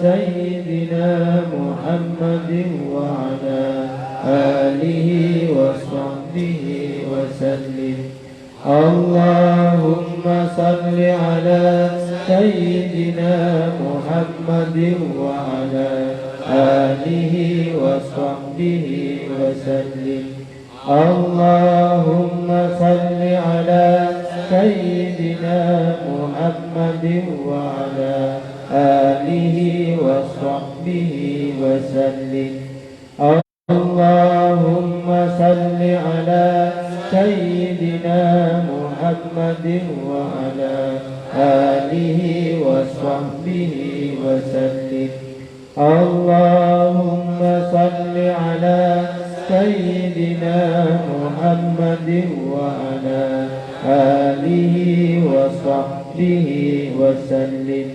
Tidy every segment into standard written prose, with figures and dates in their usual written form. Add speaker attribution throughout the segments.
Speaker 1: سيدنا محمد وعلى آله وصحبه وسلم. اللهم صل على سيدنا محمد وعلى آله وصحبه وسلم. اللهم صل على سيدنا محمد وعلى آله وصحبه وسلم. اللهم صل على سيدنا محمد وعلى آله وصحبه وسلم. اللهم صل على سيدنا محمد وعلى آله وصحبه وسلم.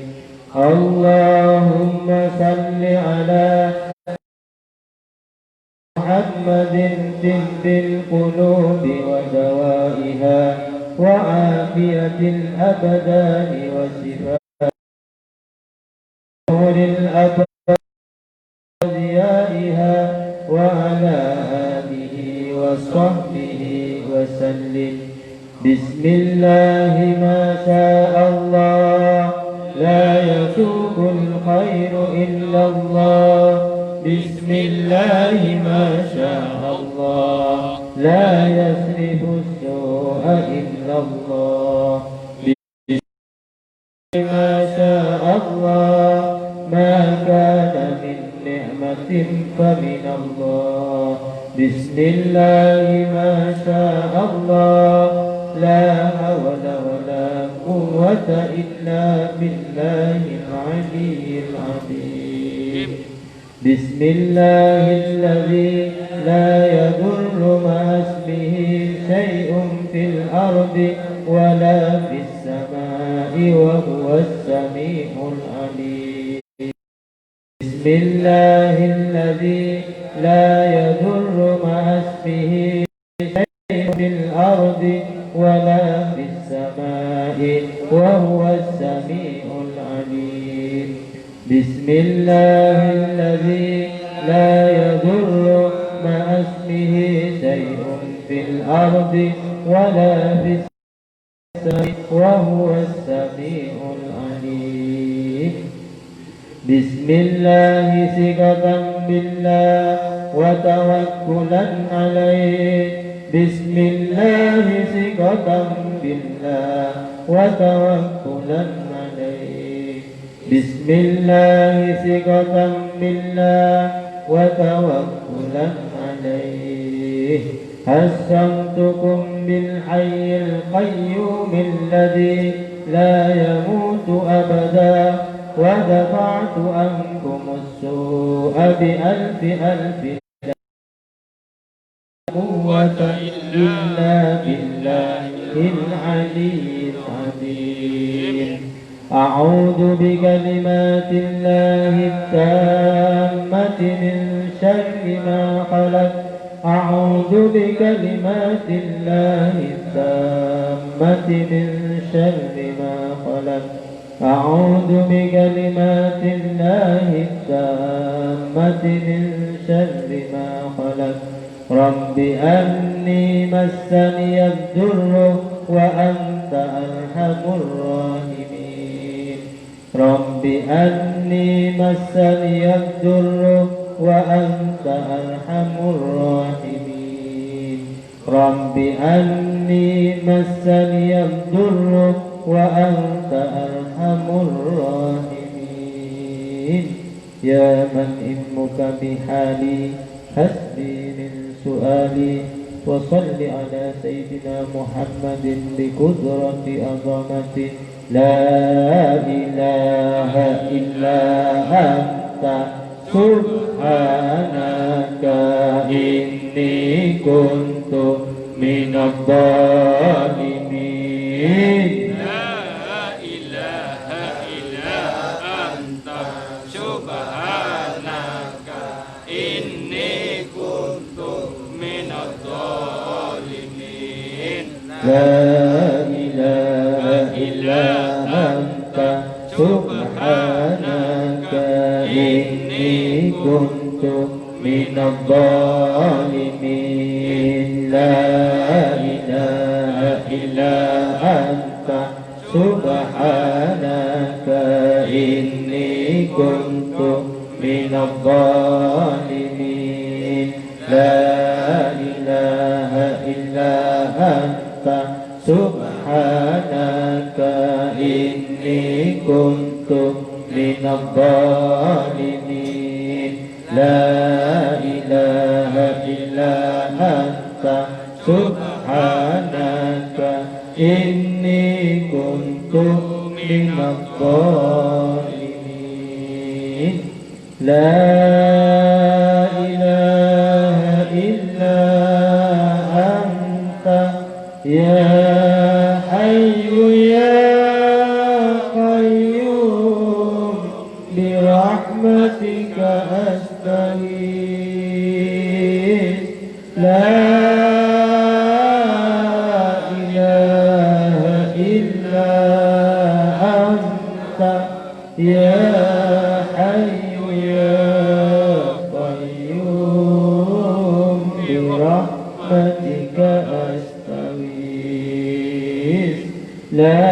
Speaker 1: اللهم صل على محمد طب القلوب ودوائها وعافية الأبدان وشفاء الأبدان وضيائها وعلى آله وصحبه وسلم. بسم الله ما شاء الله لا يسوق الخير إلا الله. بسم الله ما شاء الله لا يصرف السوء إلا الله. ما شاء الله ما كان من نعمة فمن الله. بسم الله ما شاء الله لا حول ولا قوة إلا بالله العلي العظيم. بسم الله الذي لا يضر مع اسمه شيء في الأرض ولا في السماء وهو السميع العليم. بسم الله الذي لا يضر مع اسمه شيء في الأرض ولا في السماء وهو السميع العليم. بسم الله الذي لا يضر مع اسمه شيء في الأرض ولا في السماء وهو السميع العليم. بسم الله ثقة بالله وتوكلا عليه. بسم الله ثقة بالله وتوكلا عليه. بسم الله ثقة بالله وتوكلا عليه. حصنتكم بالحي القيوم الذي لا يموت أبدا ودفعت عنكم السوء بألف ألف لا قوة إلا بالله العلي العظيم. أعوذ بكلمات الله التامة من شر ما خلق. أعوذ بكلمات الله التامة من شر ما خلق. أعوذ بكلمات الله التامة من شر ما خلق. رب أني مسني الضر وأنت أرحم الراحمين. رب أني مسني الضر وأنت أرحم الراحمين. رب أني مسني الضر وأنت أرحم الراحمين. يا من علمك بحالي حسبي من سؤالي. وصل على سيدنا محمد بقدرة عظمته. لا إله إلا أنت سبحانك إني كنت من الظالمين.
Speaker 2: لا إله إلا أنت سبحانك إني كنت من الظالمين.
Speaker 1: لا إله إلا أنت سبحانك إني كنت من الظالمين لا إله إلا أنت سبحانك إني كنت من الظالمين لا إله إلا أنت سبحانك إني كنت من الظالمين لا إله إلا أنت سبحانك إني كنت من الظالمين لا إله إلا أنت يا حي يا قيوم برحمتك أستغيث لا إله إلا أنت يا حي يا قيوم برحمتك أستغيث لا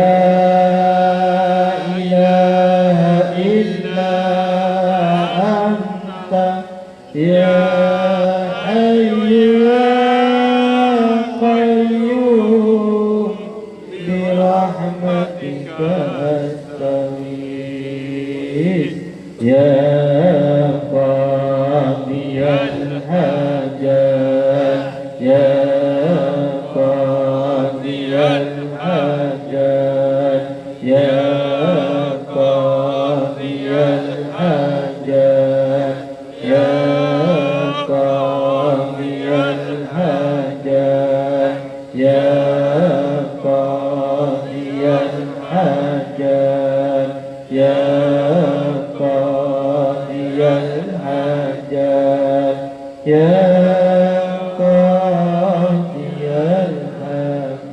Speaker 1: إله إلا أنت يا حي يا قيوم برحمتك أستغيث يا قاضي الحاجات يا قاضي الحاجات يا قاضي الحاجات يا قاضي الحاجات يا قاضي الحاجات يا قاضي الحاجات يا قاضي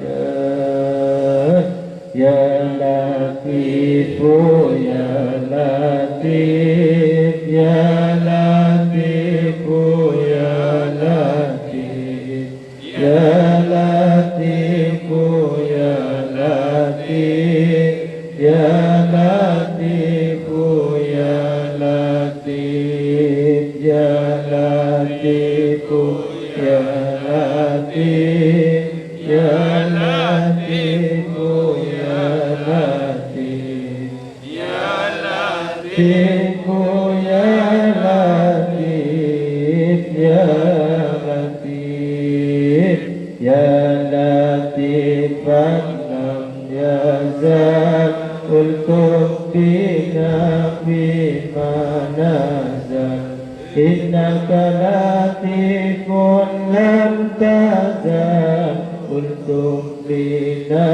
Speaker 1: الحاجات يا لطيف يا لطيف يا لطيف يا لطيف يا لطيف يا لطيف يا لطيف يا لطيف يا لطيف يا لطيف يا لطيف يا لطيف
Speaker 2: يا لطيف
Speaker 1: لطيف يا لطيف يا لطيف يا لطيفا لم يزل الطف بنا فيما نزل إنك لطيف لم تزل الطف بنا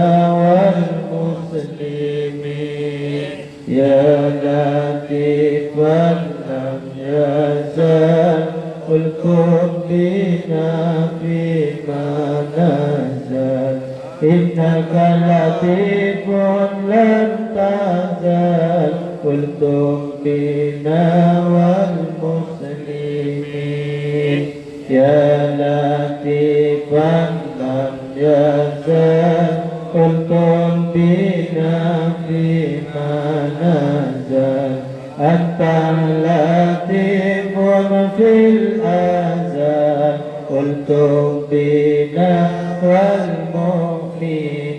Speaker 1: والمسلمين يا لطيفا لم يزل الطف بنا فيما نزل إنك لطيف لم تزل الطف بنا والمسلمين يا لطيفا لم يزل الطف بنا فيما نزل أنت لطيف في الأزل الطف بنا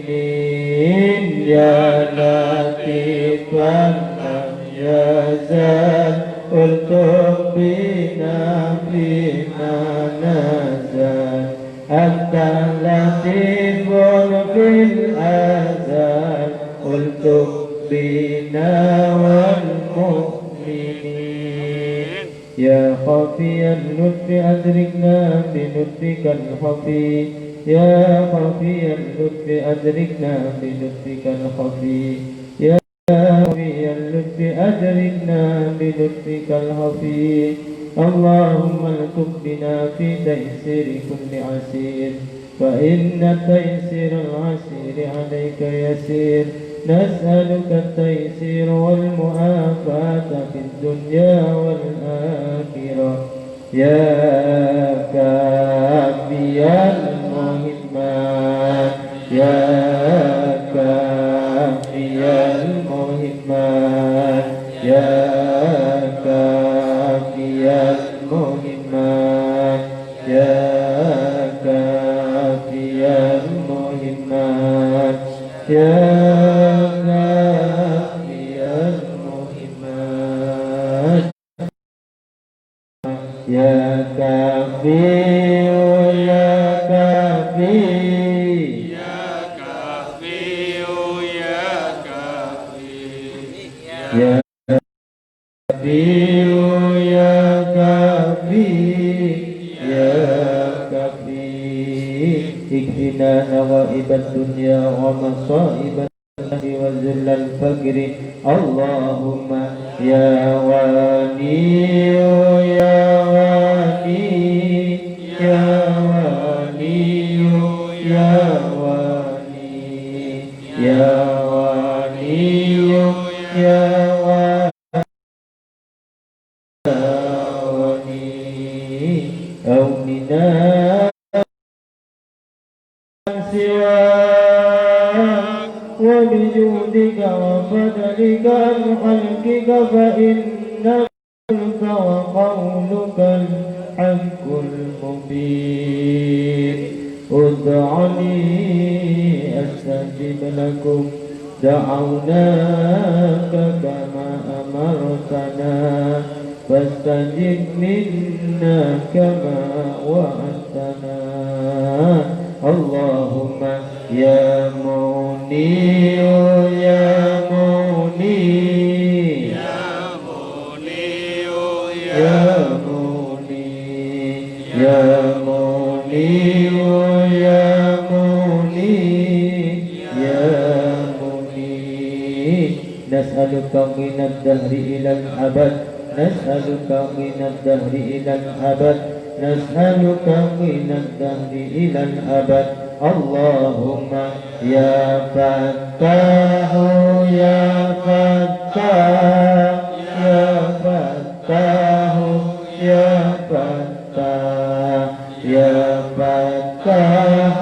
Speaker 1: والمؤمنين يا لطيفا لم يزل الطف بنا فيما نزل أنت لطيف في الأزل الطف بنا والمؤمنين يا خفي اللطف أدركنا بلطفك الخفي يا خفي اللطف أدركنا بلطفك الخفي يا خفي اللطف أدركنا بلطفك الخفي اللهم الطف بنا في تيسير كل عسير فإن تيسير العسير عليك يسير نسألك التيسير والمعافاة في الدنيا والآخرة يا كافي المهمات يا كافي المهمات يا كافي المهمات يا كافي المهمات يا كافي المهمات يا كافي يا كافي
Speaker 2: يا كافي يا كافي
Speaker 1: يا كافي يا كافي يا كافي اكفنا نوائب الدنيا ومصائب الدهر وذل الفقر اللهم يا واني يا واني يا واني يا واني يا واني يا واني أوننا سواك وبجودك وفضلك عن خلقك فإنك وقولك الحق المبين ادعني أستجب لكم دعوناك كما أمرتنا فاستجب منا كما وعدتنا اللهم يا مغني يا مغني
Speaker 2: يا مغني
Speaker 1: يا مغني يا مغني يا مغني يا مغني نسألك غنى الدهر إلى الأبد نسألك غنى الدهر إلى الأبد نسألك غنى الدهر إلى الأبد اللهم يا فتاح يا فتاح يا فتاح يا فتاح يا فتاح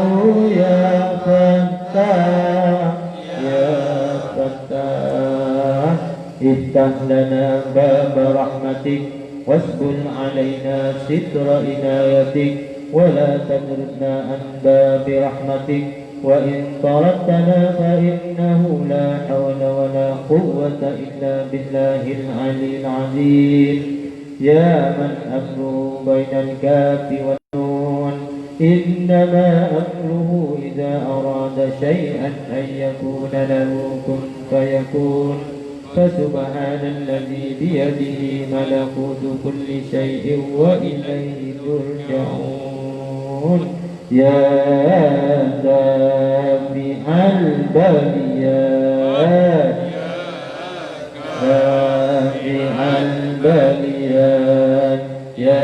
Speaker 1: يا فتاح يا فتاح افتح لنا باب رحمتك واسبل علينا ستر عنايتك ولا تتركنا عن باب رحمتك وإن طردتنا فإنه لا حول ولا قوة إلا بالله العلي العظيم يا من أمره بين الكاف والنون إنما أمره إذا أراد شيئا أن يكون له كن فيكون فسبحان الذي بيده ملكوت كل شيء وإليه ترجعون يا دافع البليات دافع البليات يا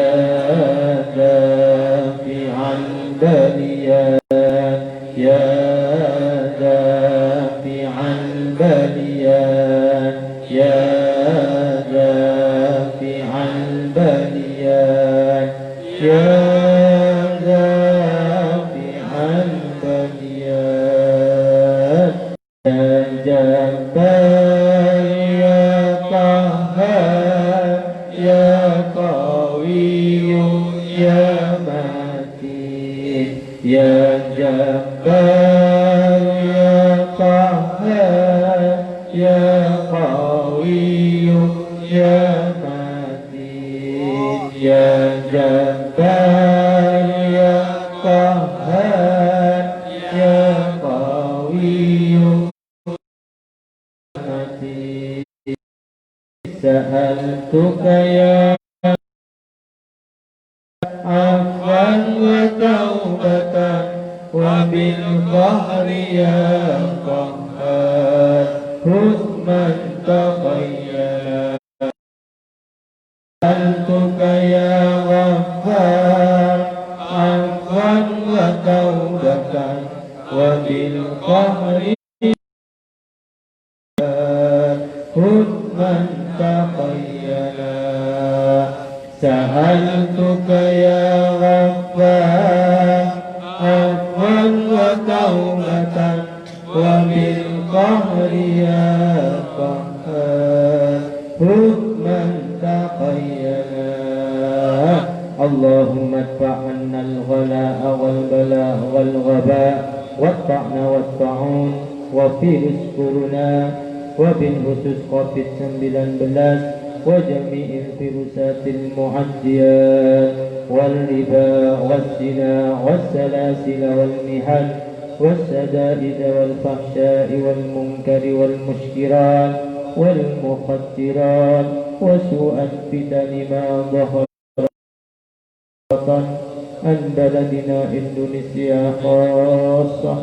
Speaker 1: دافع البليات يا دافع البليات يا دافع البليات يا دافع البليات يا جبار يا قهار يا قوي يا متين يا جبار يا قهار يا قوي يا متين يا جبار يا قهار يا قوي متين سألتك يا عفوا وتوبة وبالقهر يا قهار خذ من تخيل سألتك يا غفار عفوا وتوبة وبالقهر سألتك يا غفار عفوا وتوبة وبالقهر يا قهار حكما تخيلا اللهم ادفع عنا الغلاء والبلاء والغباء والطعن والطاعون وفيروس كورونا وبالخصوص COVID-19 وجميع الفيروسات المعديات والربا والزنا والسلاسل والمهن والسدائد والفحشاء والمنكر والمشكرات والمخدرات وسوء الفتن ما ظهر عن بلدنا إندونيسيا خاصة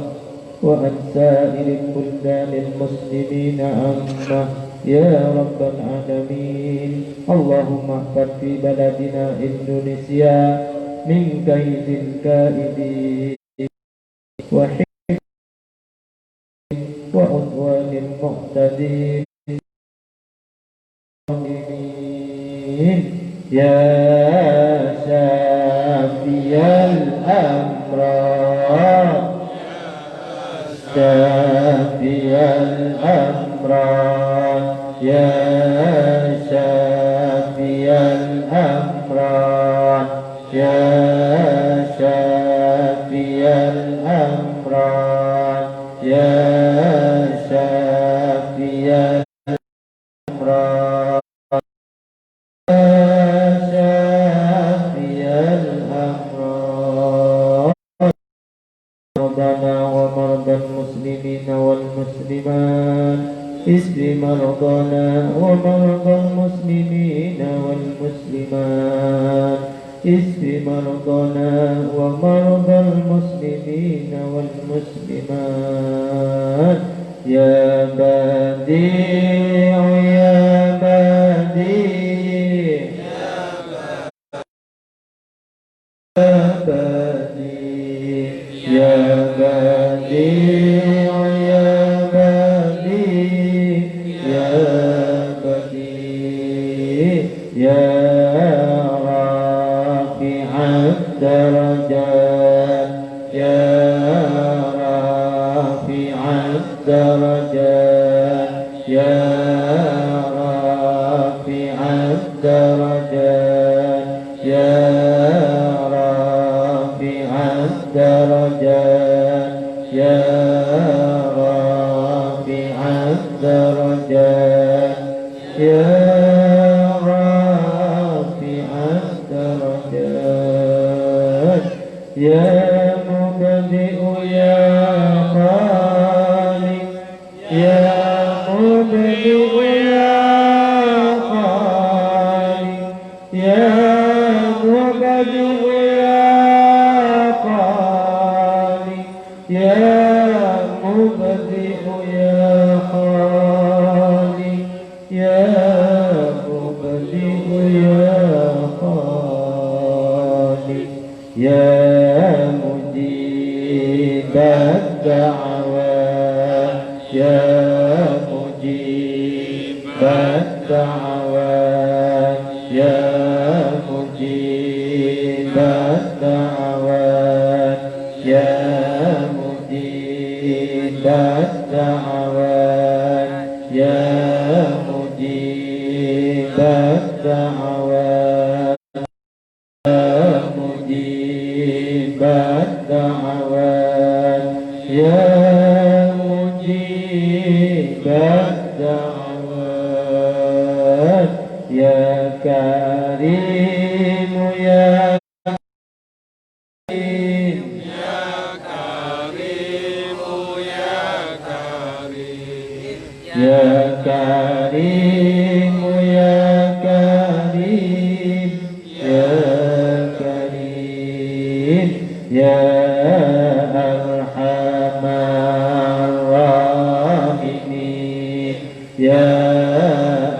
Speaker 1: وعن سائر البلدان المسلمين عامة يا رب العالمين اللهم احفظ في بلدنا إندونيسيا من كيد الكائدين وحكم وعدوان المعتدين يا شافي الأمراض شافي الأمراض يا شافي الأمراض يا شافي الأمراض يا شافي الأمراض مرضانا ومرضى المسلمين والمسلمات اشف مرضانا ومرضى المسلمين والمسلمات اشف مرضانا ومرضى المسلمين والمسلمات يا بديع يا بديع يا بديع يا بديع يا بديع يا بديع يا رافع الدرجات يا رافع الدرجات يا رافع الدرجات يا رافع الدرجات يا رافع الدرجات يا رافع الدرجات يا مبدئ يا خالق يا مبدئ يا خالق يا مبدئ يا خالق يا مبدئ يا خالق يا مبدئ يا خالق يا مجيب الدعوات يا مجيب الدعوات يا مجيب الدعوات يا مجيب الدعوات يا مجيب الدعوات يا مجيب الدعوات يا مجيب الدعوات يا كريم يا كريم يا كريم يا كريم يا كريم يا أرحم الراحمين يا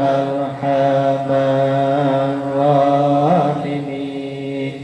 Speaker 1: أرحم الراحمين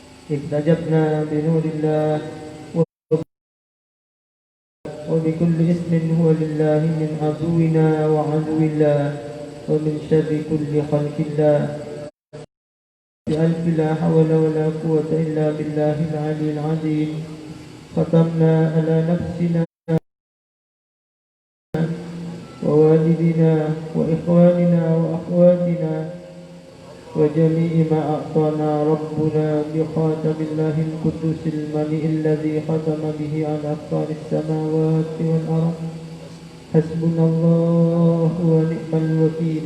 Speaker 1: احتجبنا بنور الله وبكل اسم هو لله من عدونا وعدو الله ومن شر كل خلق الله بألف لا حول ولا قوة إلا بالله العلي العظيم. ختمنا على نفسنا ووالدنا وإخواننا وأخواتنا وجميع ما أعطانا ربنا بخاتم الله القدوس المليء الذي ختم به على أقطار السماوات والأرض. حسبنا الله ونعم الوكيل.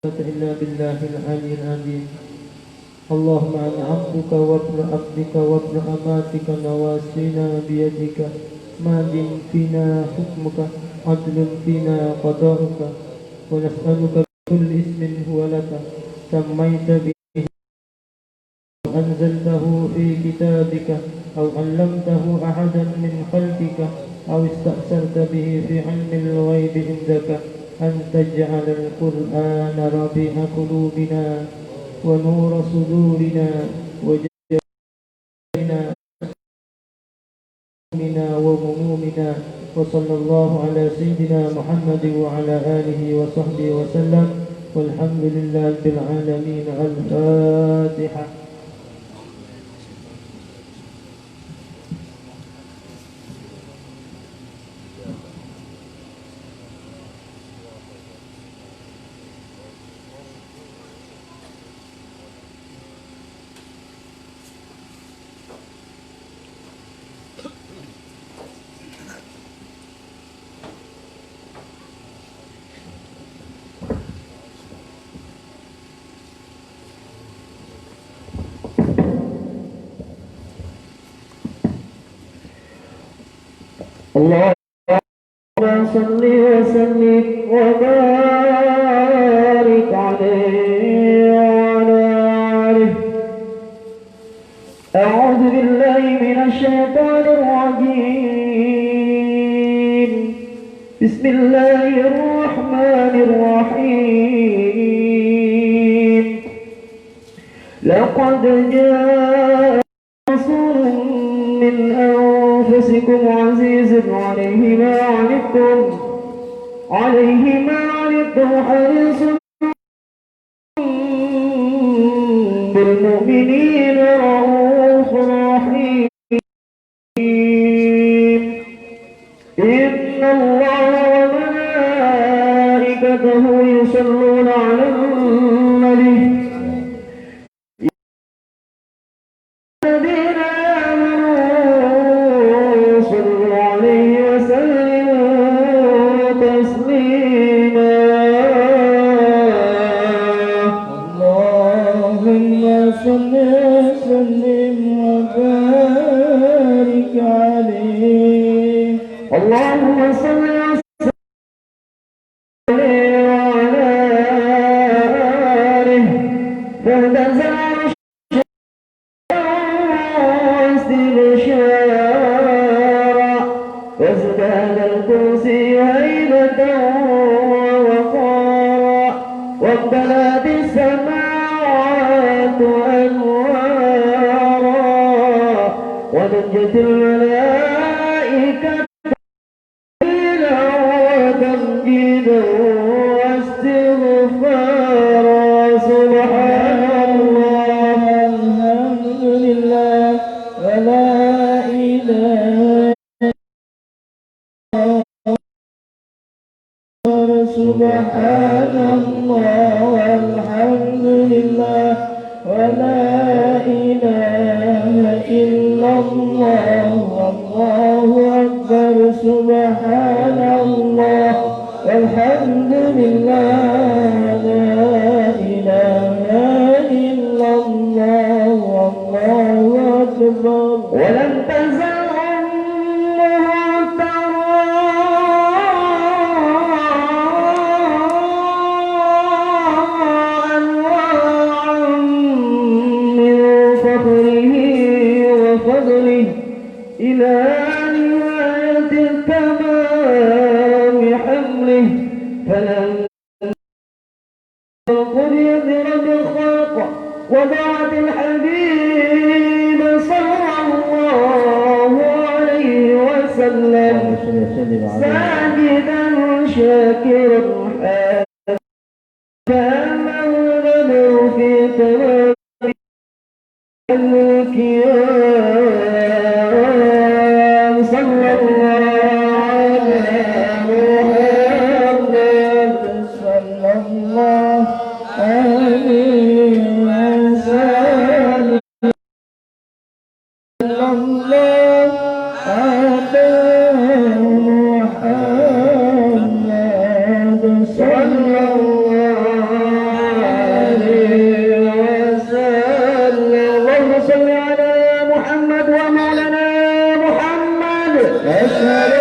Speaker 1: إلا بالله العلي العظيم. اللهم أنا عبدك وابن عبدك وابن أماتك نواسينا بيدك ماض فينا حكمك عدل فينا قضاؤك ونسألك بكل اسم هو لك سميت به أنزلته في كتابك أو علمته أحدا من خلقك أو استأثرت به في علم الغيب عندك أن تجعل القرآن ربيع قلوبنا ونور صدورنا وجعلنا وهمومنا. وصلى الله على سيدنا محمد وعلى آله وصحبه وسلم والحمد لله رب العالمين. الفاتحة. اللهم صل وسلم وبارك عليه وعلى آله. أعوذ بالله من الشيطان الرجيم. بسم الله الرحمن الرحيم. لقد جاء رسول من أنفسكم عزيز عليه ما عنتم حريص بالمؤمنين رؤوف رحيم. إن الله وملائكته يصلون على النبي الذين آمنوا صلوا عليه وسلموا تسليما. اللهم صل وسلم وبارك عليه. اللهم صل وسلم وعلى آله. فانتزع وازداد الكرسي هيبة ووقارا وامتلأت السماوات أنوارا ونجت الملائكة تحميلا وتمجيدا واستغفارا. سبحان الله الحمد لله ولا إله سبحان الله والحمد لله ولا إله إلا الله والله أكبر. سبحان الله والحمد لله لا إله إلا الله والله أكبر. ولم تزل
Speaker 3: وضعت الحبيب صلى الله عليه وسلم ساجدا شاكرا فمغرب في تراب الكيان صلى الله على محمد صلى الله عليه وسلم صلى الله على محمد صلى الله عليه وسلم اللهم صل على محمد ومولانا محمد أشهد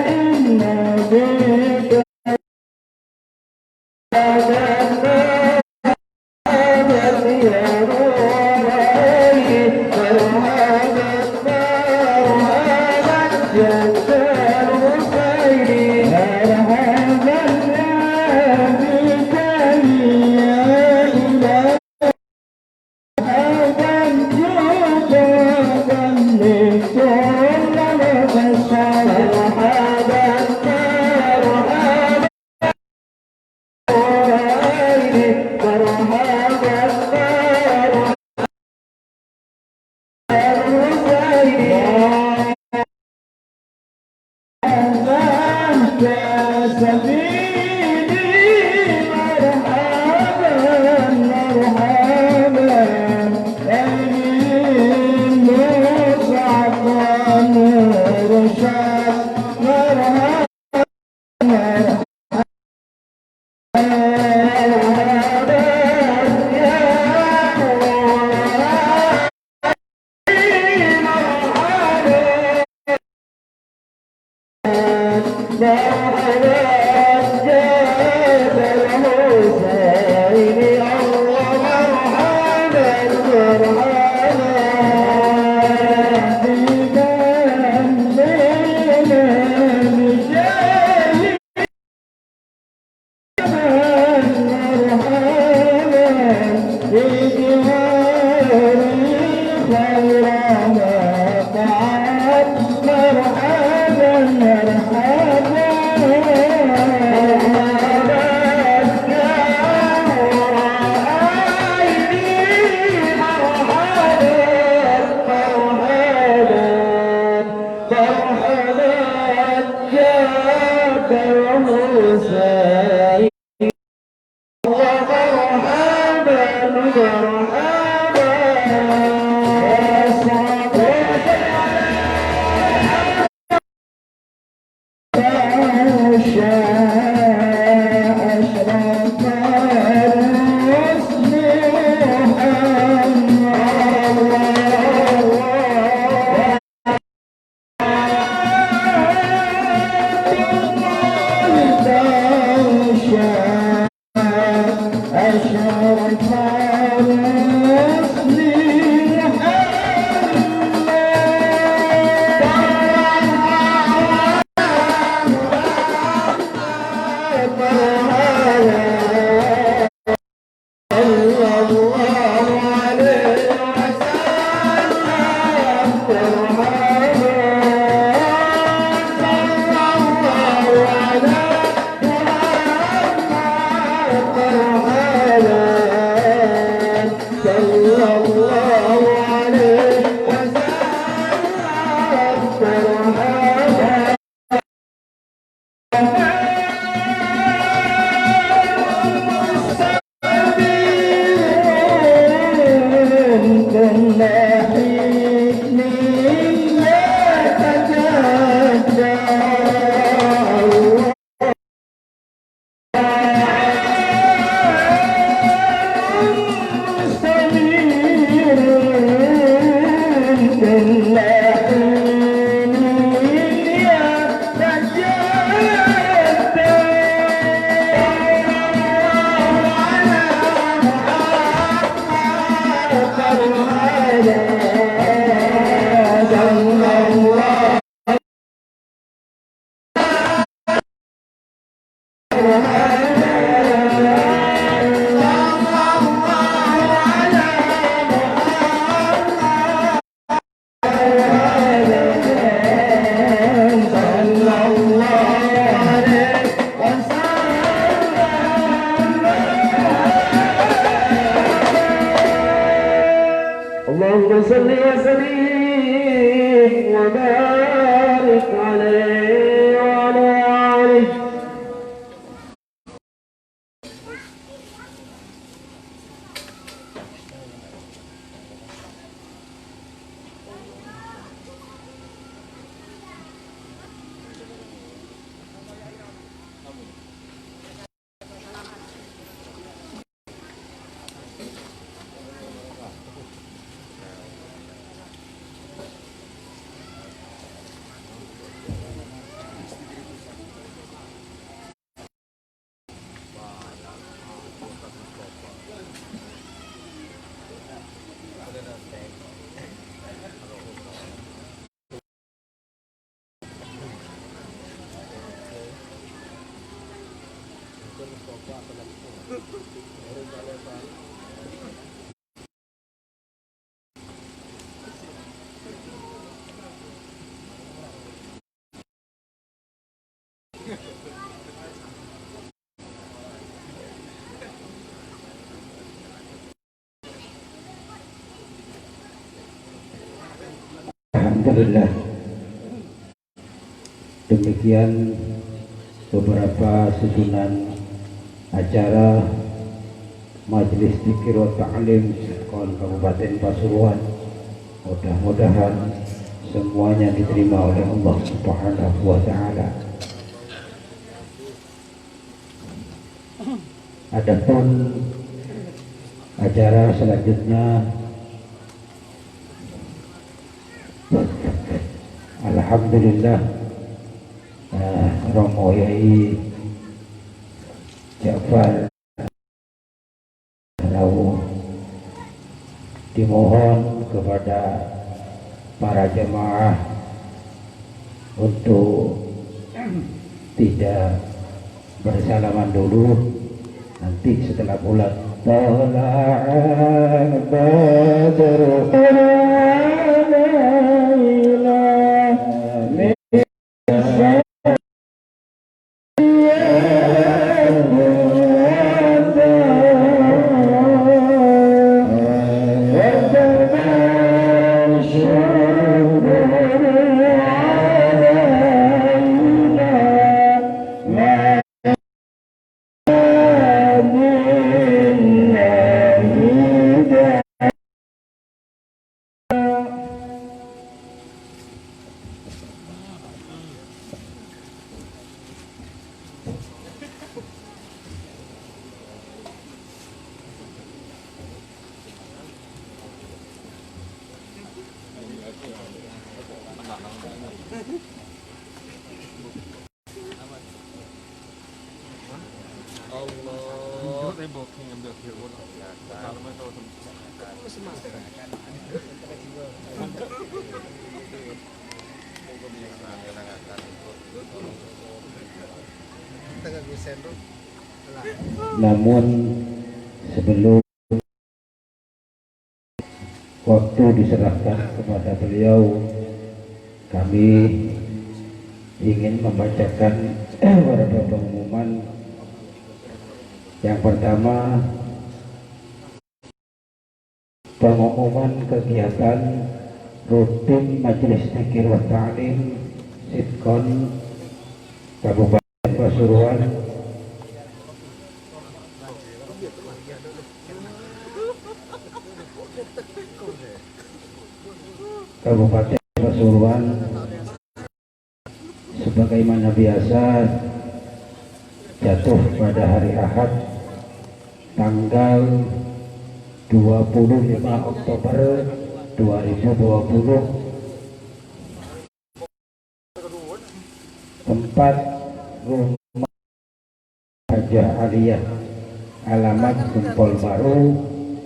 Speaker 3: أن الدين اللهم صل وسلم وبارك عليه وعلى آله.
Speaker 4: Alhamdulillah, demikian beberapa susunan acara Majelis Dzikir wa Ta'lim Sitkon Kabupaten Pasuruan. Mudah-mudahan semuanya diterima oleh Allah Subhanahu wa Ta'ala. Adapun acara selanjutnya, alhamdulillah, Romo Yai Ja'far lalu dimohon kepada para jemaah untuk tidak bersalaman dulu, nanti setelah bulan طلع البدر علينا Namun sebelum waktu diserahkan kepada beliau, kami ingin membacakan beberapa pengumuman. Yang pertama, pengumuman kegiatan rutin Majelis Dzikir wa Ta'lim Sitkon Kabupaten Pasuruan sebagaimana biasa jatuh pada hari Ahad tanggal 25 Oktober 2020. Tempat rumah Hajah Aliyah, alamat Gempol Baru,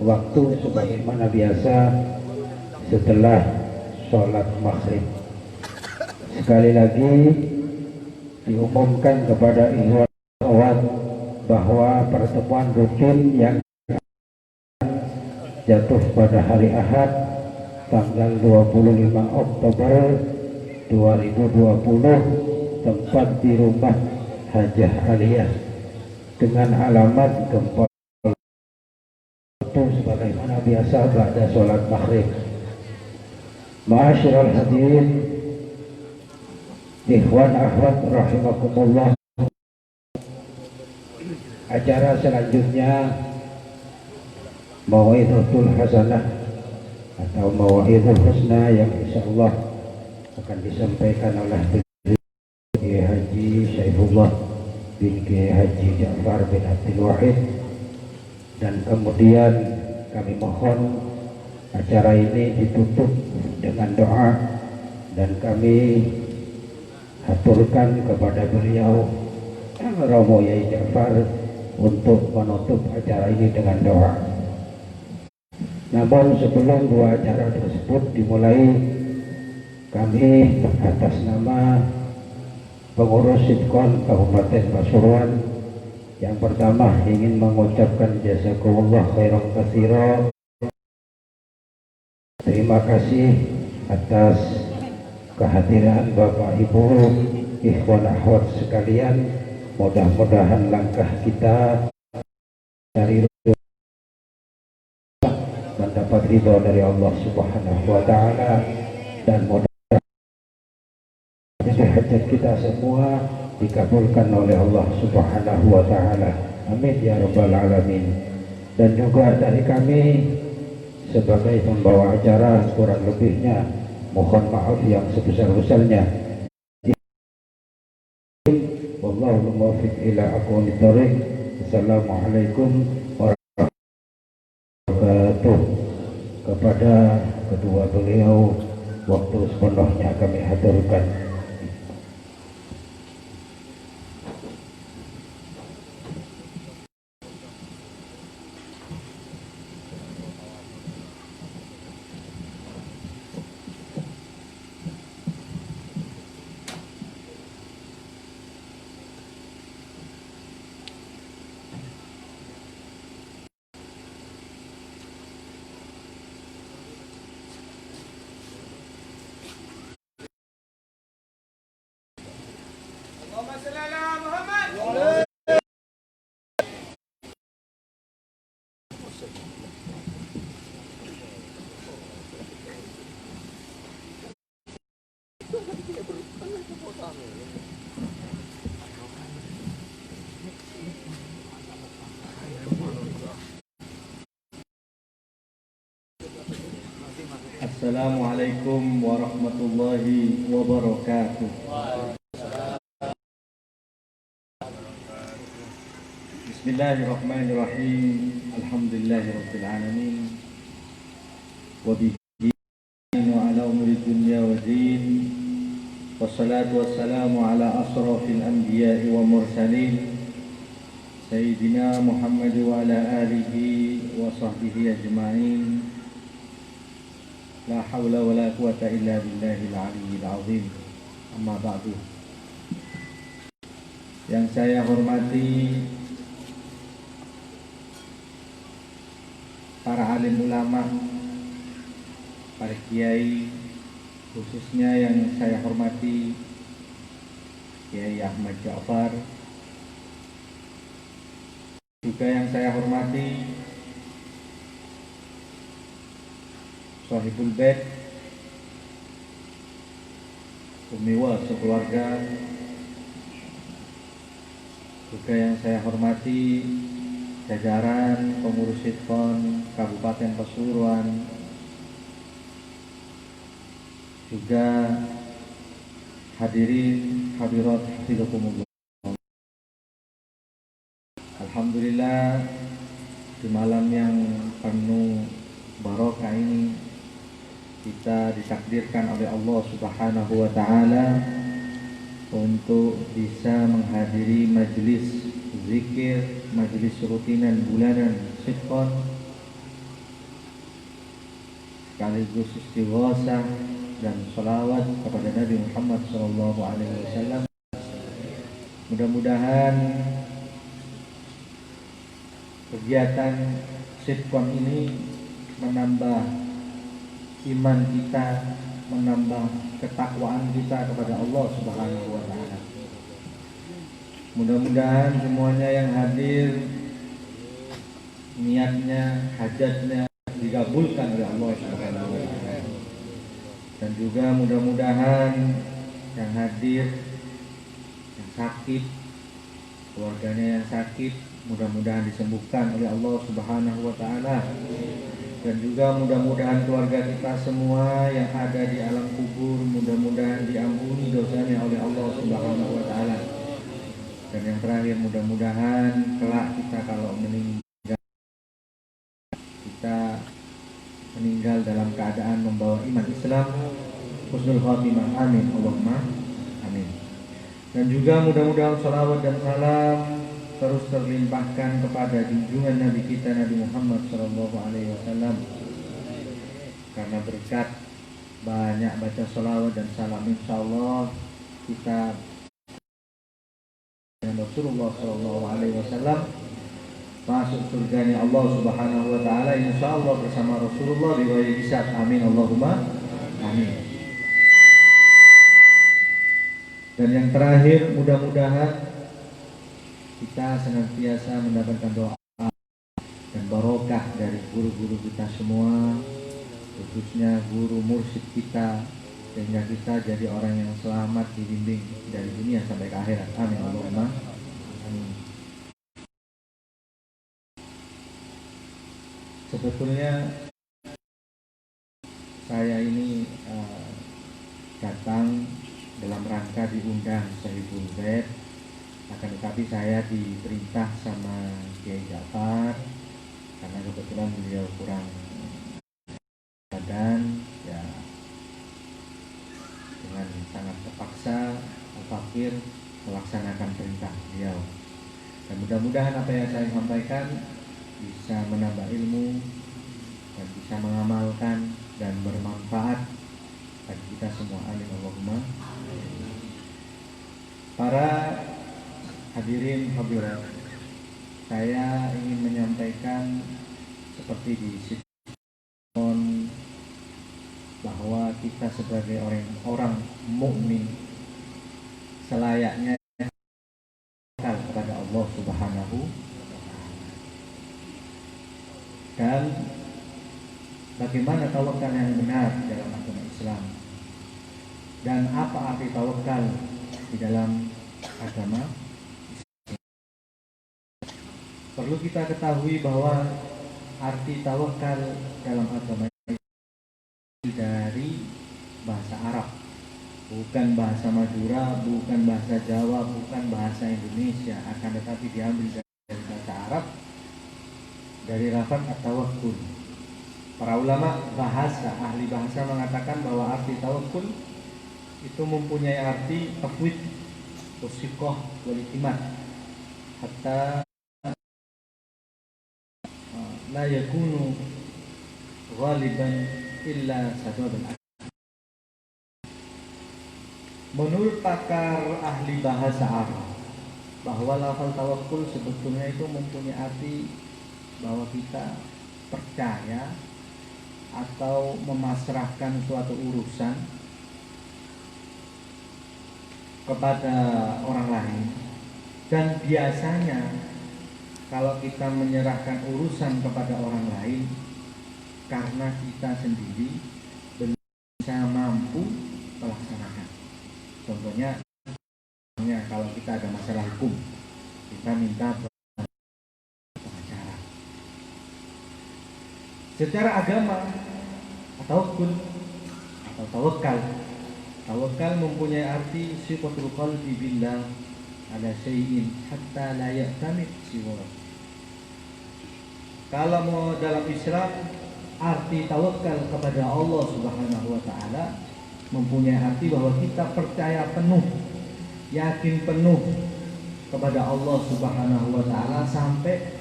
Speaker 4: waktu sebagaimana biasa setelah sholat maghrib. Sekali lagi diumumkan kepada ikhwan akhwat bahwa pertemuan rutin yang jatuh pada hari Ahad tanggal 25 Oktober 2020, tempat di rumah Hajah Aliyah dengan alamat Gempol sebagaimana biasa pada sholat maghrib. Ma'asyiral hadirin, ikhwan akhwat rahimakumullah, acara selanjutnya Mau'izatul Hasanah atau Mau'izul Husna yang insyaallah akan disampaikan oleh Kiai Haji Syaifullah bin Kiai Haji Ja'far bin Abdul Wahid, dan kemudian kami mohon acara ini ditutup dengan doa, dan kami haturkan kepada beliau Romo Yai Ja'far untuk menutup acara ini dengan doa. Namun sebelum dua acara tersebut dimulai, kami atas nama pengurus Sitkon Kabupaten Pasuruan yang pertama ingin mengucapkan jazakumullah khairan katsira. Terima kasih atas kehadiran Bapak Ibu, ikhwan akhwat sekalian. Mudah-mudahan langkah kita dari mendapat ridho dari Allah Subhanahu wa Ta'ala, dan mudah-mudahan hajat kita semua dikabulkan oleh Allah Subhanahu wa Ta'ala. Amin ya rabbal alamin. Dan juga dari kami sebagai pembawa acara, kurang lebihnya mohon maaf yang sebesar-besarnya. Wallahu muwaffiq ila aqwamit thoriq. Assalamualaikum warahmatullahi wabarakatuh. Kepada kedua beliau, waktu sepenuhnya kami haturkan.
Speaker 2: Assalamualaikum warahmatullahi wabarakatuh. Bismillahirrahmanirrahim. Alhamdulillahirabbil alamin. Wa bihi wa ala umuri dunya wa din. Wassalatu wassalamu ala asrafil anbiya'i wa mursalin. Sayyidina Muhammad wa ala alihi wa sahbihi ajma'in. La hawla wa la quwata illa billahil aliyyil azim. Amma ba'du. Yang saya hormati para alim ulama, para kiai, khususnya yang saya hormati Kiai Ahmad Ja'far, juga yang saya hormati Sahibul Bait, Umiwa sekeluarga, juga yang saya hormati jajaran pengurus Sitkon Kabupaten Pasuruan, juga hadirin hadirat hafizakumullah. Alhamdulillah, di malam yang penuh barokah ini kita ditakdirkan oleh Allah Subhanahu wa taala untuk bisa menghadiri majelis zikir, majelis rutinan bulanan Sitkon, sekaligus istighosah dan sholawat kepada Nabi Muhammad SAW. Mudah-mudahan kegiatan Sitkon ini menambah iman kita, menambah ketakwaan kita kepada Allah Subhanahu wa taala. Mudah-mudahan semuanya yang hadir niatnya, hajatnya dikabulkan oleh Allah Subhanahu wa taala. Dan juga mudah-mudahan yang hadir, yang sakit, keluarganya yang sakit, mudah-mudahan disembuhkan oleh Allah Subhanahu wa taala. Dan juga mudah-mudahan keluarga kita semua yang ada di alam kubur mudah-mudahan diampuni dosanya oleh Allah Subhanahu wa taala. Dan yang terakhir, mudah-mudahan kelak kita kalau meninggal, kita meninggal dalam keadaan membawa iman Islam, husnul khatimah. Amin Allahumma amin. Dan juga mudah-mudahan sholawat dan salam terus terlimpahkan kepada junjungan Nabi kita Nabi Muhammad SAW. Karena berkat banyak baca sholawat dan salam, insyaallah kita dengan Rasulullah SAW masuk surganya Allah Subhanahu wa taala insyaallah bersama Rasulullah di bawah hisab. Amin Allahumma amin. Dan yang terakhir, mudah-mudahan kita senantiasa mendapatkan doa dan barokah dari guru-guru kita semua, khususnya guru mursyid kita, sehingga kita jadi orang yang selamat dibimbing dari dunia sampai ke akhirat. Amin Allahumma amin. Sebetulnya saya ini datang dalam rangka diundang Sahibul Bait, akan tetapi saya diperintah sama Kiai Ja'far karena kebetulan beliau kurang badan, ya dengan sangat terpaksa Al-Fakir melaksanakan perintah beliau. Dan mudah-mudahan apa yang saya sampaikan bisa menambah ilmu dan bisa mengamalkan dan bermanfaat bagi kita semua. Amin Allahumma. Para hadirin hadirat, saya ingin menyampaikan seperti di Sitkon bahwa kita sebagai orang mukmin selayaknya kepada Allah Subhanahu wa taala. Dan bagaimana tawakal yang benar dalam agama Islam? dan apa arti tawakal di dalam agama. Perlu kita ketahui bahwa arti tawakal dalam agama dari bahasa Arab, bukan bahasa Madura, bukan bahasa Jawa, bukan bahasa Indonesia, akan tetapi diambil dari bahasa Arab, dari lafaz at-tawakkul. Para ulama bahasa, ahli bahasa mengatakan bahwa arti tawakkul itu mempunyai arti tafwid, washiqah, wal i'timad, hatta la yakunu ghaliban illa sadadul. Menurut pakar ahli bahasa Arab, bahwa lafal tawakkul sebetulnya itu mempunyai arti bahwa kita percaya atau memasrahkan suatu urusan kepada orang lain. Dan biasanya kalau kita menyerahkan urusan kepada orang lain karena kita sendiri belum bisa mampu melaksanakan. Contohnya kalau kita ada masalah hukum, kita minta pengacara. Secara agama atau tawakal, tawakal mempunyai arti sifatul qalbi billah ala syai'in hatta la ya'tamid siwa. Kalau mau dalam Islam, arti tawakal kepada Allah Subhanahu wa taala mempunyai arti bahwa kita percaya penuh, yakin penuh kepada Allah Subhanahu wa taala sampai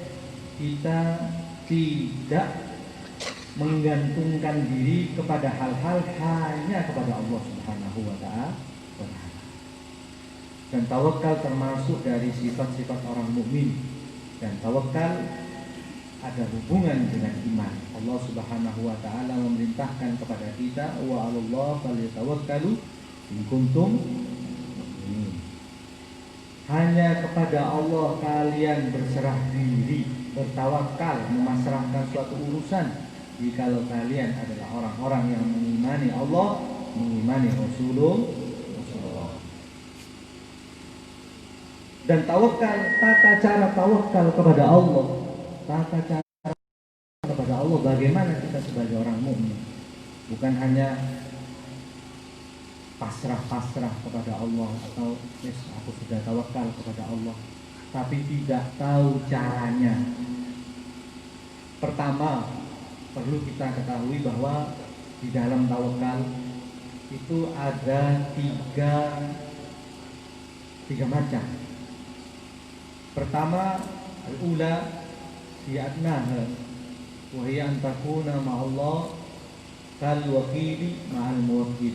Speaker 2: kita tidak menggantungkan diri kepada hal-hal hanya kepada Allah Subhanahu wa taala. Dan tawakal termasuk dari sifat-sifat orang mukmin, dan tawakal ada hubungan dengan iman. Allah Subhanahu wa taala memerintahkan kepada kita, wa 'alallahi falyatawakkalu in kuntum mu'minin. Hanya kepada Allah kalian berserah diri, bertawakal, memasrahkan suatu urusan jikalau kalian adalah orang-orang yang mengimani Allah, mengimani Rasulullah. Dan tawakal, tata cara tawakal kepada Allah, tata cara kepada Allah, bagaimana kita sebagai orang mukmin, bukan hanya pasrah-pasrah kepada Allah atau yes, aku sudah tawakal kepada Allah, tapi tidak tahu caranya. Pertama, perlu kita ketahui bahwa di dalam tawakal itu ada tiga macam. Pertama, al-ula bi'adnaha wa hiya an takuna ma'allah kal wakili ma'al muwakkil.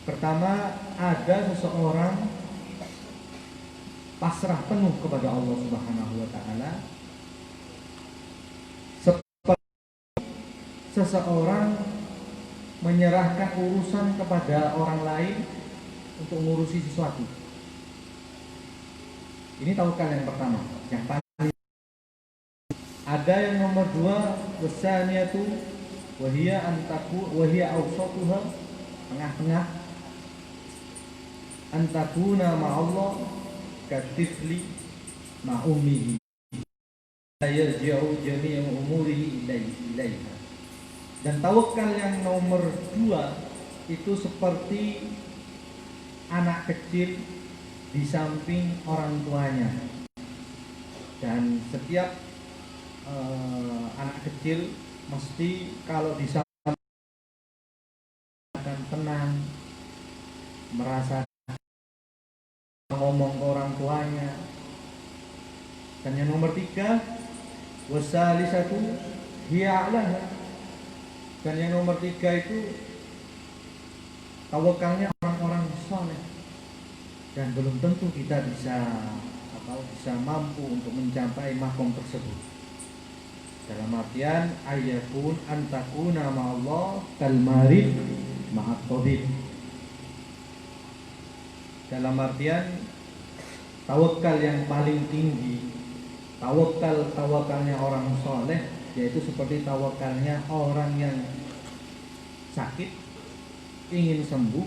Speaker 2: Pertama, ada seseorang pasrah penuh kepada Allah Subhanahu wa taala, seperti seseorang menyerahkan urusan kepada orang lain untuk mengurusi sesuatu. Ini tawakal yang pertama, yang paling. Ada yang nomor dua, wasaniyatu wahia antaku wahia awsatuha, tengah-tengah, antakuna ma'allah katifli ma'umihi yarji'u jami'u umurihi ilaiha. Dan tawakal yang nomor dua itu seperti anak kecil di samping orang tuanya. Dan setiap anak kecil mesti kalau di samping akan tenang, merasa ngomong ke orang tuanya. Dan yang nomor tiga, wasalisatu hiya a'laha. Dan yang nomor tiga itu tawakalnya orang-orang saleh. Dan belum tentu kita bisa mampu untuk mencapai makom tersebut. Dalam artian ayakun antakuna ma'allah kal marid ma'at tabib. Dalam artian tawakal yang paling tinggi, tawakalnya orang soleh, yaitu seperti tawakalnya orang yang sakit ingin sembuh,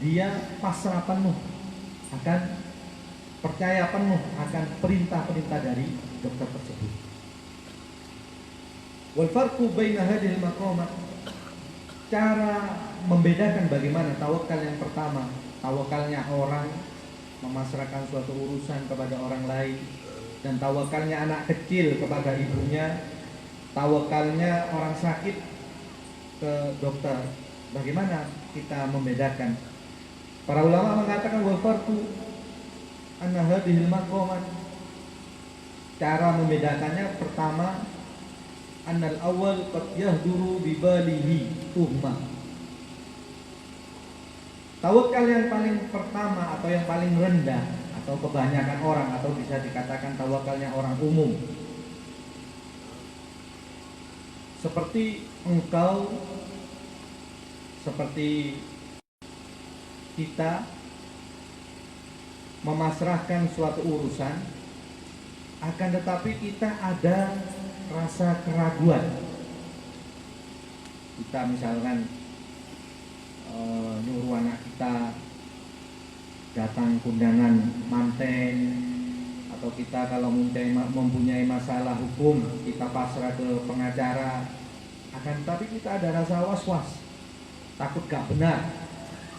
Speaker 2: dia pasrah penuh akan percaya penuh akan perintah-perintah dari dokter tersebut. Wal farqu baina hadhil maqamat, cara membedakan bagaimana tawakal yang pertama, tawakalnya orang memasrahkan suatu urusan kepada orang lain, dan tawakalnya anak kecil kepada ibunya, tawakalnya orang sakit ke dokter. Bagaimana kita membedakan? Para ulama mengatakan wal farqu anna hadhil maqamat, cara membedakannya pertama, annal awal qad yahduru bi balihi tuhma. Tawakal yang paling pertama atau yang paling rendah atau kebanyakan orang atau bisa dikatakan tawakalnya orang umum, seperti engkau, seperti kita memasrahkan suatu urusan, akan tetapi kita ada rasa keraguan. Kita misalkan nyuruh anak kita datang kundangan manten, atau kita kalau mempunyai masalah hukum kita pasrah ke pengacara, akan tetapi kita ada rasa was-was, takut gak benar,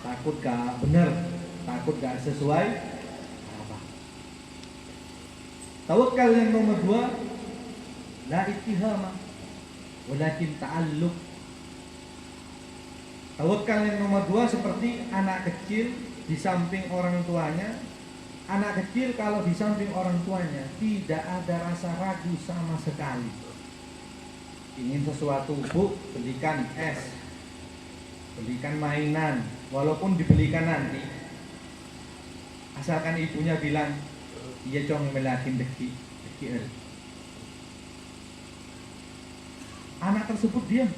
Speaker 2: takut gak sesuai apa. Tawakal yang nomor 2, la ittihama walakin ta'alluq. Tawakal yang nomor 2 seperti anak kecil di samping orang tuanya. Anak kecil kalau di samping orang tuanya tidak ada rasa ragu sama sekali. Ingin sesuatu, bu, belikan es, belikan mainan, walaupun dibelikan nanti, asalkan ibunya bilang, iya cong melakin deki. Anak tersebut diam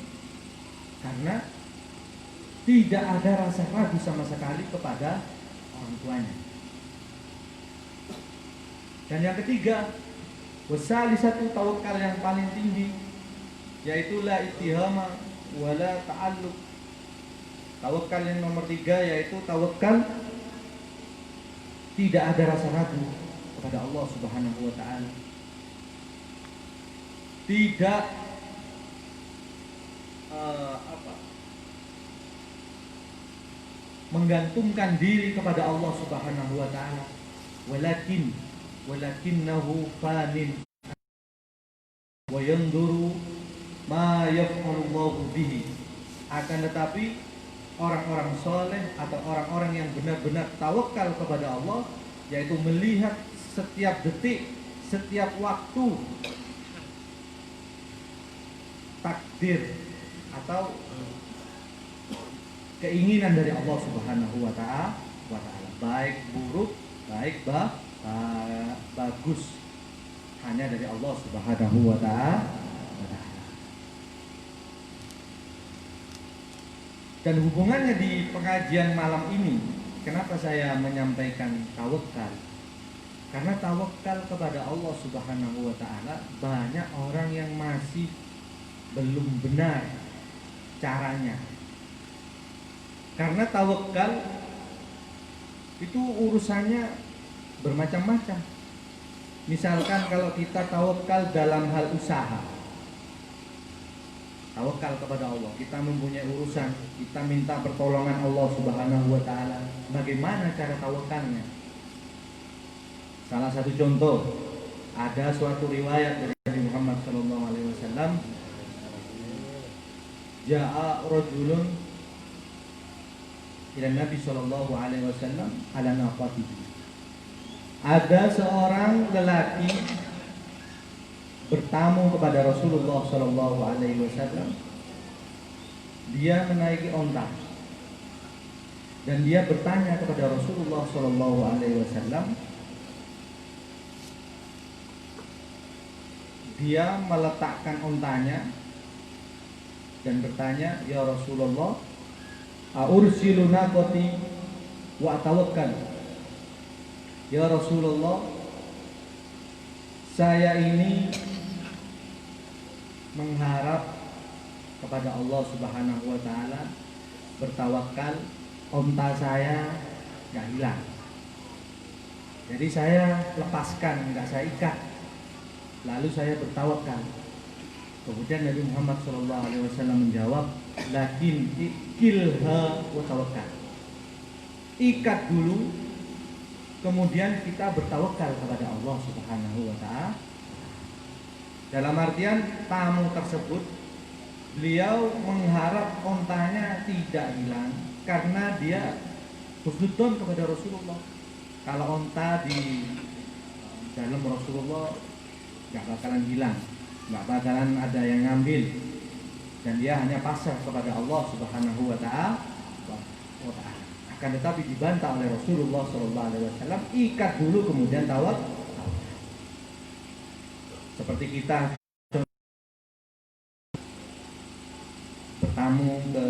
Speaker 2: karena tidak ada rasa ragu sama sekali kepada orang tuanya. Dan yang ketiga, wasalisatu, tawakal yang paling tinggi, yaitu la ittihama wala ta'alluq. Tawakal yang nomor 3 yaitu tawakal tidak ada rasa ragu kepada Allah Subhanahu wa taala. Tidak menggantungkan diri kepada Allah Subhanahu wa taala, walakinnahu fanin wa yanduru ma yaf'alullahu bihi. Akan tetapi orang-orang soleh atau orang-orang yang benar-benar tawakal kepada Allah, yaitu melihat setiap detik, setiap waktu takdir atau keinginan dari Allah Subhanahu wa taala, baik buruk, baik bagus, hanya dari Allah Subhanahu wa taala. Dan hubungannya di pengajian malam ini, kenapa saya menyampaikan tawakal? Karena tawakal kepada Allah Subhanahu wa taala, banyak orang yang masih belum benar caranya. Karena tawakal itu urusannya bermacam-macam. Misalkan kalau kita tawakal dalam hal usaha, tawakal kepada Allah, kita mempunyai urusan, kita minta pertolongan Allah Subhanahu wa taala. Bagaimana cara tawakalnya? Salah satu contoh, ada suatu riwayat dari Nabi Muhammad SAW, ja'a rajulun ila Nabi SAW ala naqatihi. Ada seorang lelaki bertamu kepada Rasulullah SAW. Dia menaiki onta dan dia bertanya kepada Rasulullah SAW. Dia meletakkan ontanya dan bertanya, ya Rasulullah, ursilu naqati wa atawakkal. Ya Rasulullah, saya ini mengharap kepada Allah Subhanahu wa taala, bertawakal onta saya nggak hilang. Jadi saya lepaskan, nggak saya ikat. Lalu saya bertawakal. Kemudian Nabi Muhammad SAW menjawab, lakin ikilha wa tawakkal. Ikat dulu, kemudian kita bertawakal kepada Allah Subhanahu wa Ta'ala. Dalam artian tamu tersebut, beliau mengharap ontanya tidak hilang karena dia husnudzon kepada Rasulullah. Kalau onta di dalam Rasulullah nggak bakalan hilang, nggak bakalan ada yang ngambil, dan dia hanya pasrah kepada Allah Subhanahu wa Ta'ala. Akan tetapi dibantah oleh Rasulullah SAW, ikat dulu kemudian tawakal. Seperti kita bertamu ke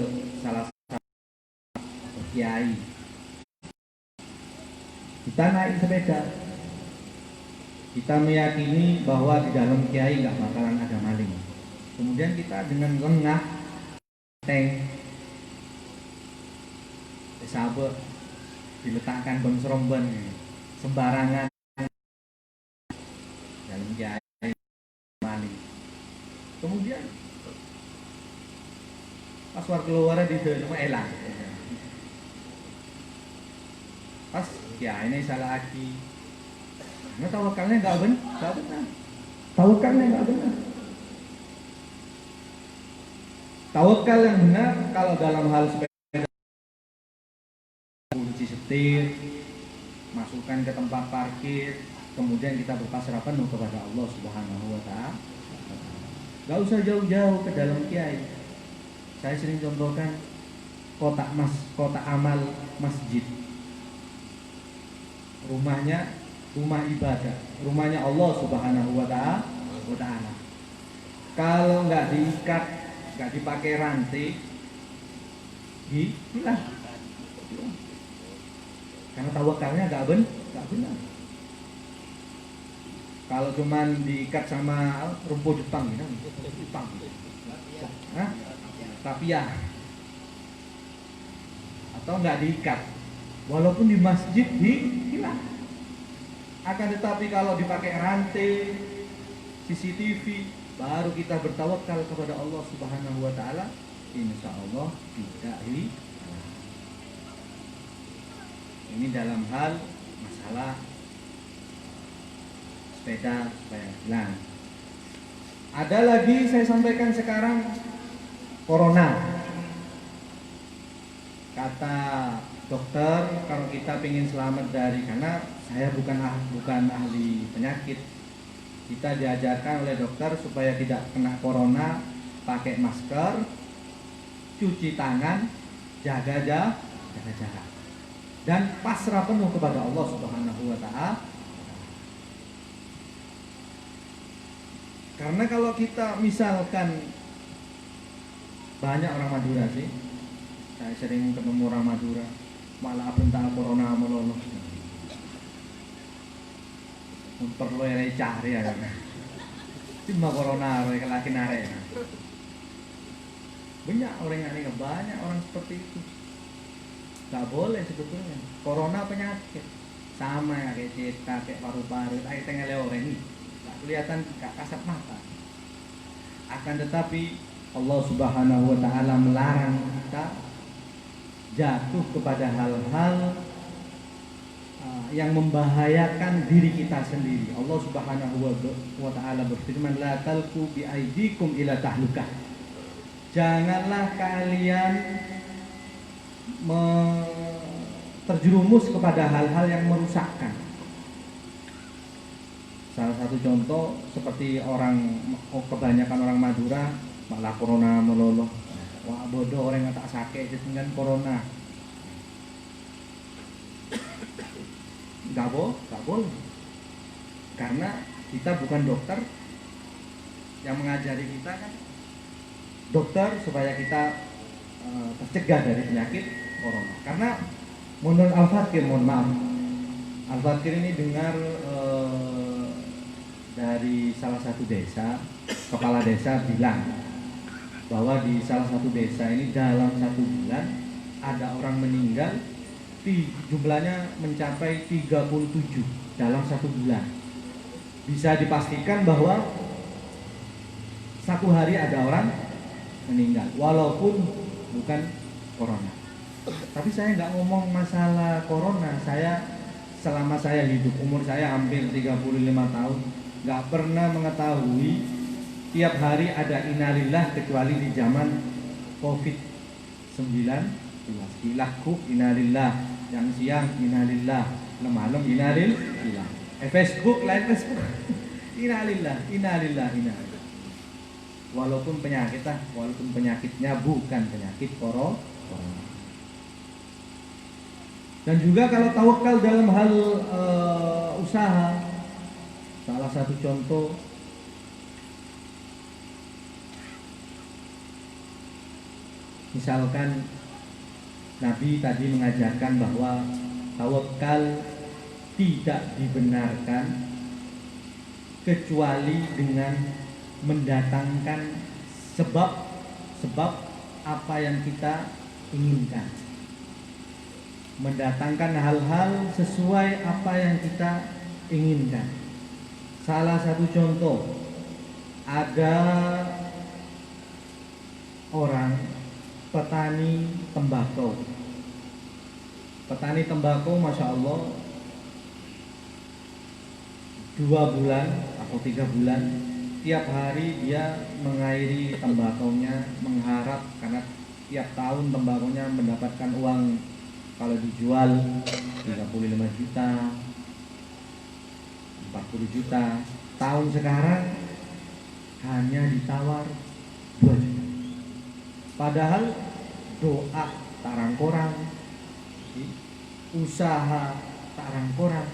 Speaker 2: salah satu kiai, kita naik sepeda, kita meyakini bahwa di dalam kiai nggak bakalan ada maling. Kemudian kita dengan lengah sabuk diletakkan bom sembarangan dalam kiai maling. Kemudian pas war keluar di dalam elang. Pas kiai ini salah lagi. Karena tawakalnya nggak benar. Tawakalnya nggak benar. Tawakal yang benar kalau dalam hal sepeda, kunci setir, masukkan ke tempat parkir, kemudian kita berpasrah penuh kepada Allah Subhanahu wa Ta'ala. Gak usah jauh-jauh ke dalam kiai. Saya sering contohkan kotak amal masjid. Rumahnya rumah ibadah, rumahnya Allah Subhanahu wa Ta'ala. Kalau nggak diikat, nggak dipakai rantai, hilang. Karena tawakalnya nggak benar. Kalau cuman diikat sama rumput Jepang, tapi ya, atau nggak diikat, walaupun di masjid hilang. Akan tetapi kalau dipakai rantai, CCTV, baru kita bertawakal kepada Allah Subhanahu wa Ta'ala, insya Allah tidak hilang. Ini dalam hal masalah sepeda supaya hilang. Ada lagi saya sampaikan sekarang, corona. Kata dokter, kalau kita ingin selamat dari, karena saya bukan ahli penyakit, kita diajarkan oleh dokter supaya tidak kena corona, pakai masker, cuci tangan, jaga jarak, dan pasrah penuh kepada Allah Subhanahu wa Ta'ala. Karena kalau kita misalkan, banyak orang Madura sih, saya sering ketemu orang Madura, malah bentar corona meloloh, perlu cari ya, cuma corona lagi nare. Banyak orang yang banyak orang seperti itu. Gak boleh sebetulnya. Corona penyakit sama ya, kayak cita, kayak paru-paru, kayak tengah orang ini, gak kelihatan, gak kasat mata. Akan tetapi Allah Subhanahu wa Ta'ala melarang kita jatuh kepada hal-hal yang membahayakan diri kita sendiri. Allah Subhanahu wa Ta'ala berfirman, la talqu bi aidikum ila tahlukah. Janganlah kalian terjerumus kepada hal-hal yang merusakkan. Salah satu contoh seperti kebanyakan orang Madura malah corona meloloh. Wah bodoh, orang yang tak sakit dengan corona. Gak boleh. Karena kita bukan dokter. Yang mengajari kita kan dokter supaya kita tercegah dari penyakit corona. Karena menurut Al-Fakir, Al-Fakir ini dengar dari salah satu desa, kepala desa bilang bahwa di salah satu desa ini dalam 1 bulan ada orang meninggal, jumlahnya mencapai 37 dalam 1 bulan. Bisa dipastikan bahwa satu hari ada orang meninggal, walaupun bukan corona. Tapi saya nggak ngomong masalah corona. Selama saya hidup, umur saya hampir 35 tahun, nggak pernah mengetahui tiap hari ada innalillah kecuali di zaman COVID-19. Dilaku innalillah, yang siang innalillah, malam innalillah. Facebook, lain Facebook. Innalillah. Walaupun penyakitnya bukan penyakit corona. Dan juga kalau tawakal dalam hal usaha, salah satu contoh misalkan Nabi tadi mengajarkan bahwa tawakal tidak dibenarkan kecuali dengan mendatangkan sebab apa yang kita inginkan, mendatangkan hal-hal sesuai apa yang kita inginkan. Salah satu contoh, ada orang petani tembakau. Petani tembakau, masya Allah, 2 bulan atau 3 bulan tiap hari dia mengairi tembakaunya, mengharap karena tiap tahun tembakaunya mendapatkan uang, kalau dijual 35 juta, 40 juta. Tahun sekarang hanya ditawar 2 juta. Padahal doa tarang-korang, usaha tarang-korang,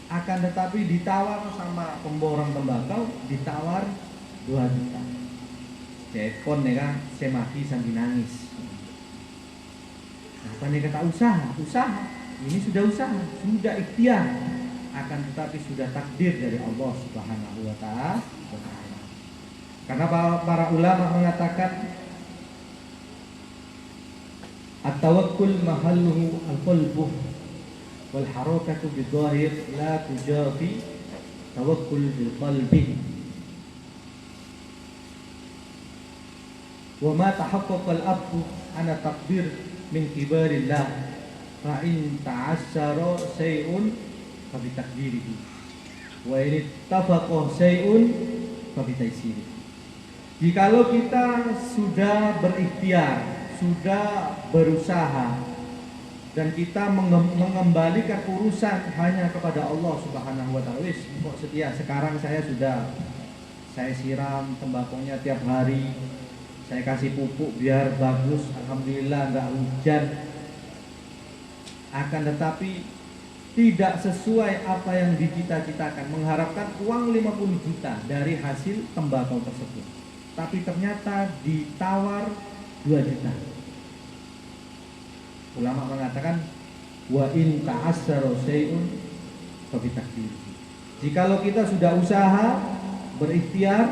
Speaker 2: akan tetapi ditawar sama pemborong tembakau, ditawar 2 juta. Cepon nih kan, saya mati sambil nangis. Apa nih kata usaha? Ini sudah usaha, sudah ikhtiar, akan tetapi sudah takdir dari Allah Subhanahu wa Ta'ala. Karena para ulama mengatakan at-tawakkul mahalluhu al-qalbu wal harakatu bidh-dhahir la tujafi tawakkul bil qalbi. Wa ma tahaqqaqa al-abdu ana taqdir min kibarillah fa in ta'assara shay'un fa bi taqdirihi wa in ittafaqa shay'un fa bi taysirihi. Jikalau kita sudah berikhtiar, sudah berusaha, dan kita mengembalikan urusan hanya kepada Allah Subhanahu wa Ta'ala. Kok setia, sekarang saya siram tembakonya tiap hari, saya kasih pupuk biar bagus, alhamdulillah nggak hujan. Akan tetapi tidak sesuai apa yang dicita-citakan, mengharapkan uang 50 juta dari hasil tembakau tersebut, tapi ternyata ditawar 2 juta. Ulama mengatakan wa in ta'assara syai'un fa bi taqdirihi. Jikalau kita sudah usaha, berikhtiar,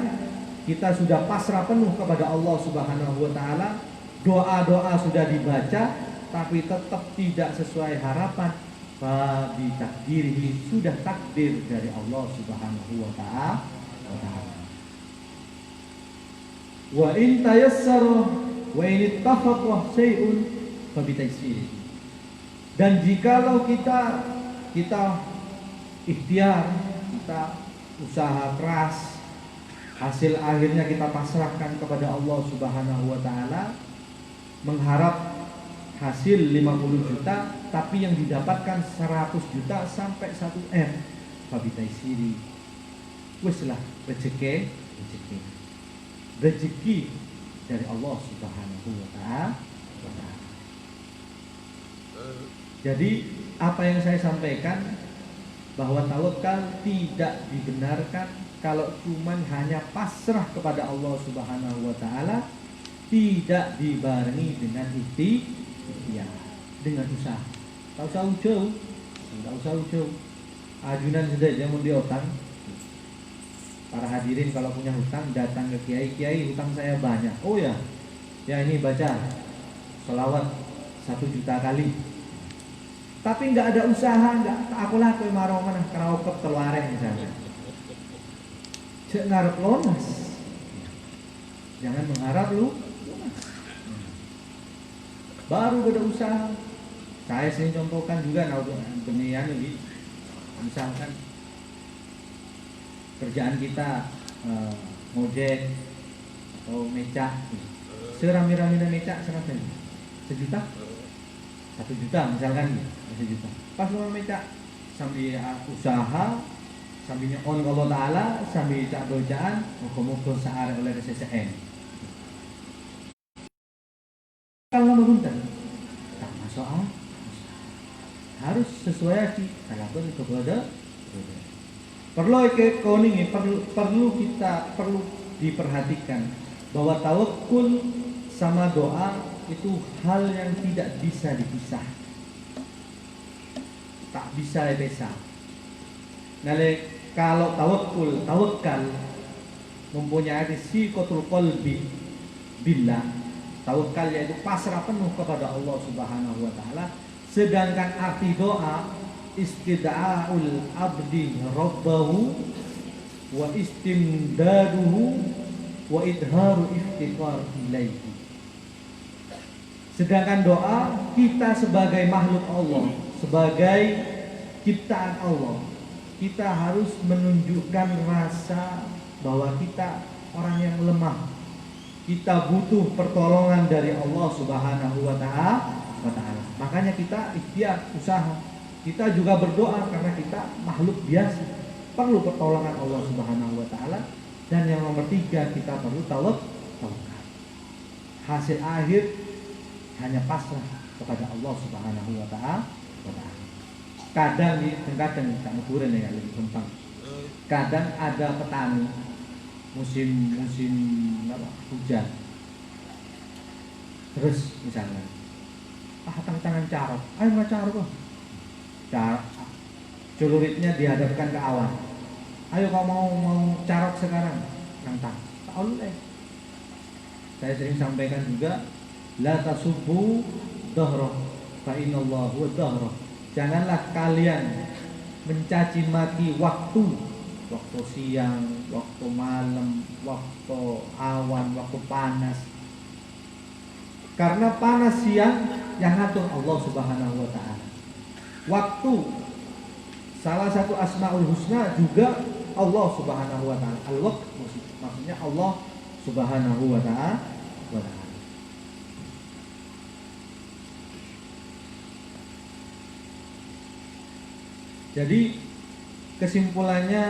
Speaker 2: kita sudah pasrah penuh kepada Allah Subhanahu wa Ta'ala, doa-doa sudah dibaca, tapi tetap tidak sesuai harapan, fa bi taqdirihi, sudah takdir dari Allah Subhanahu wa Ta'ala. Wa in tayassara wa in ittafaqa syai'un fa bi taysirihi. Dan jikalau kita ikhtiar, kita usaha keras, hasil akhirnya kita pasrahkan kepada Allah Subhanahu wa Ta'ala, mengharap hasil 50 juta, tapi yang didapatkan 100 juta sampai 1 M, fa bi taysirihi. Weslah rezeki dari Allah Subhanahu wa Ta'ala. Jadi apa yang saya sampaikan, bahwa tawakal tidak dibenarkan kalau cuman hanya pasrah kepada Allah Subhanahu wa Ta'ala, tidak dibarengi dengan ikhtiar, dengan usaha. Tak usah jauh. Ajunan saja mau diotang. Para hadirin kalau punya hutang datang ke kiai, hutang saya banyak. Oh ya ini baca selawat 1.000.000 kali. Tapi nggak ada usaha, nggak aku lakuin marah mana karaoke keluarnya misalnya. Cek ngarep lonas. Jangan mengharap lu lunas. Baru ada usaha. Saya sering contohkan juga penian ini. Misalkan kerjaan kita ngojek atau mecak. Serami-raminya mecak serapa ini? 1 juta? 1 juta misalkan nih, 1 juta. Pas lu mecak sambil usaha, sambil nyekon Allah Ta'ala, sambil cak bacaan, muka-muka sehari oleh SSN. Kalau menguntan, tak masalah, harus sesuai kalau kepada perlu kekoningi perlu diperhatikan bahwa tawakul sama doa itu hal yang tidak bisa dipisah, tak bisa dipisah. Kalau tawakal mempunyai siqatul qalbi billah, tawakal yaitu pasrah penuh kepada Allah Subhanahu wa taala. Sedangkan arti doa istida'aul abdi rabbahu wa istimdaduhu wa idharu iftiqar ilaihi. Sedangkan doa kita sebagai makhluk Allah, sebagai ciptaan Allah, kita harus menunjukkan rasa bahwa kita orang yang lemah. Kita butuh pertolongan dari Allah Subhanahu wa taala. Makanya kita ikhtiar usaha. Kita juga berdoa karena kita makhluk biasa, perlu pertolongan Allah Subhanahu wa taala. Dan yang nomor 3, kita perlu tawakal. Hasil akhir hanya pasrah kepada Allah Subhanahu wa taala. Kadang kamu turun ya lebih gampang. Kadang ada petani musim hujan. Terus misalnya tangan carok, ayo nggak carok, celuritnya dihadapkan ke awan. Ayo kau mau carok sekarang, nantang. Tak boleh. Saya sering sampaikan juga, la tasubbu dhahra fa inallahu dhahra. Janganlah kalian mencaci maki waktu siang, waktu malam, waktu awan, waktu panas. Karena panas siang yang ngatur Allah Subhanahu wa taala. Waktu salah satu Asmaul Husna juga Allah Subhanahu wa taala. Al-waqt maksudnya Allah Subhanahu wa taala. Jadi kesimpulannya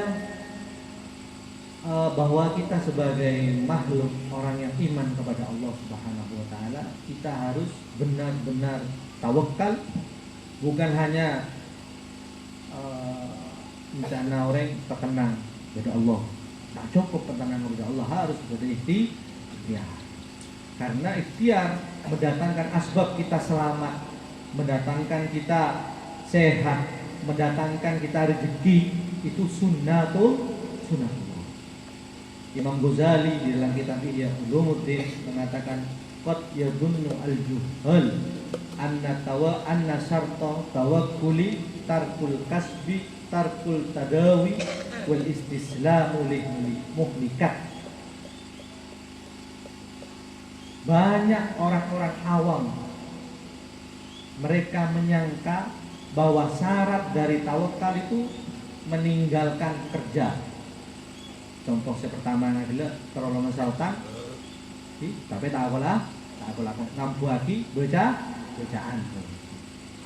Speaker 2: bahwa kita sebagai makhluk orang yang iman kepada Allah Subhanahu wa taala, kita harus benar-benar tawakal, bukan hanya misalnya orang terkenang kepada Allah. Tak cukup terkenang kepada Allah, harus berikhtiar. Karena ikhtiar mendatangkan asbab kita selamat, mendatangkan kita sehat, mendatangkan kita rezeki. Itu sunnatullah. Imam Ghazali di dalam kitab Ihya Ulumuddin mengatakan qad yadunnu al-juhal anna syarta tawakkuli tarkul kasbi tarkul tadawi wal istislamu muhlikat. Banyak orang-orang awam mereka menyangka bahwa syarat dari tawakal itu meninggalkan kerja. Contoh pertama adalah kalau misalkan tapi tak aku lakukan ngampu lagi bacaan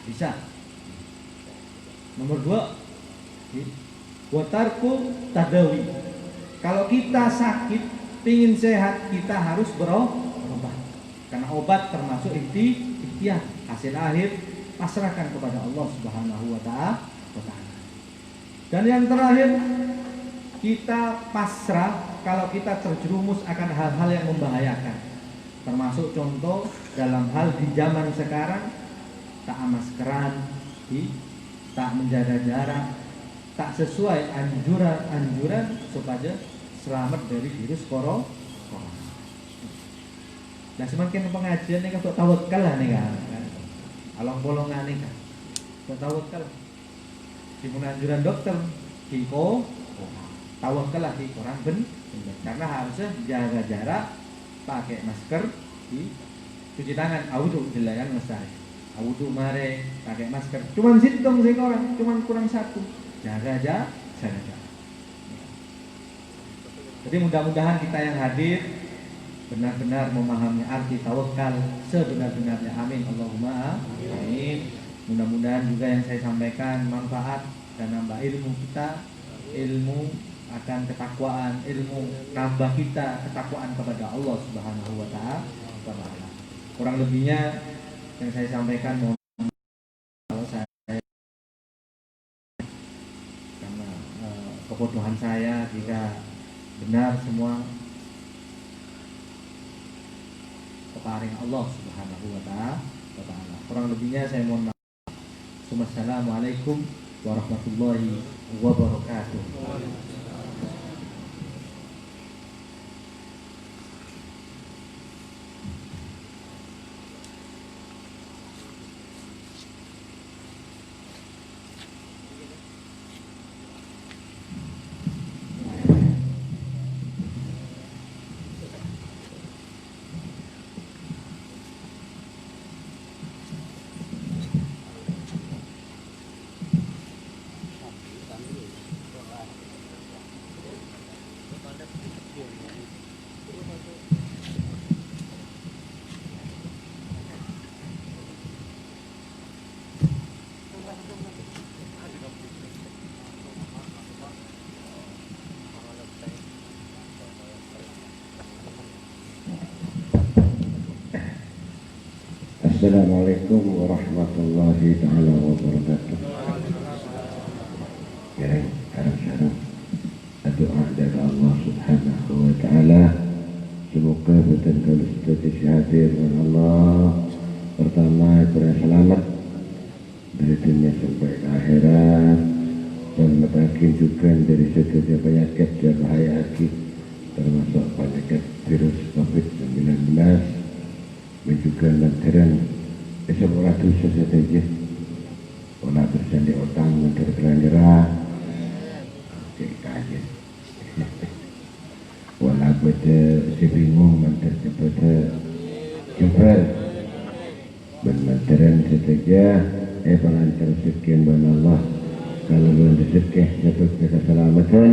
Speaker 2: bisa. Nomor 2 watarku tadawi. Kalau kita sakit pingin sehat, kita harus berobat, karena obat termasuk ikhtiar. Hasil akhir pasrahkan kepada Allah Subhanahu wa taala. Dan yang terakhir, kita pasrah kalau kita terjerumus akan hal-hal yang membahayakan. Termasuk contoh dalam hal di zaman sekarang, tak maskeran, tak menjaga jarak, tak sesuai anjuran supaya selamat dari virus corona. Nah semakin pengajian nih untuk tawakal lah nih kan. along bolongan nih kan tawakal di anjuran dokter kiko tawakal lah di orang bener karena harusnya jaga jarak, pakai masker, cuci tangan, audu jelakan mesai, audu mare, pakai masker. Cuman sintong sing orang, cuman kurang satu, jaga jarak. Jadi mudah-mudahan kita yang hadir benar-benar memahami arti tawakal sebenar-benarnya. Amin. Allahumma amin. Mudah-mudahan juga yang saya sampaikan manfaat dan nambah ilmu kita, ilmu akan ketakwaan, ilmu nambah kita ketakwaan kepada Allah Subhanahu wa taala. Kurang lebihnya yang saya sampaikan mohon kalau saya karena kebodohan saya jika benar semua keparing Allah Subhanahu wa taala. Kurang lebihnya saya mohon maaf. Wassalamualaikum warahmatullahi wabarakatuh.
Speaker 4: Assalamualaikum warahmatullahi taala wabarakatuh. Yang harap-harap doa dari Allah Subhanahu wa taala semoga badan kalau sudah hadir dengan Allah pertama berselamat dari dunia sampai ke akhirat dan bagi juga dari segala penyakit dan bahaya akid termasuk penyakit virus COVID-19 dan juga lantaran semua dosa saja olah bersandi utang menteri kelanjera kaji wala pada si bingung menteri kepada jumpa bermantaran saja pelancar sekian ban Allah kalau belum rezeki dapat keselamatan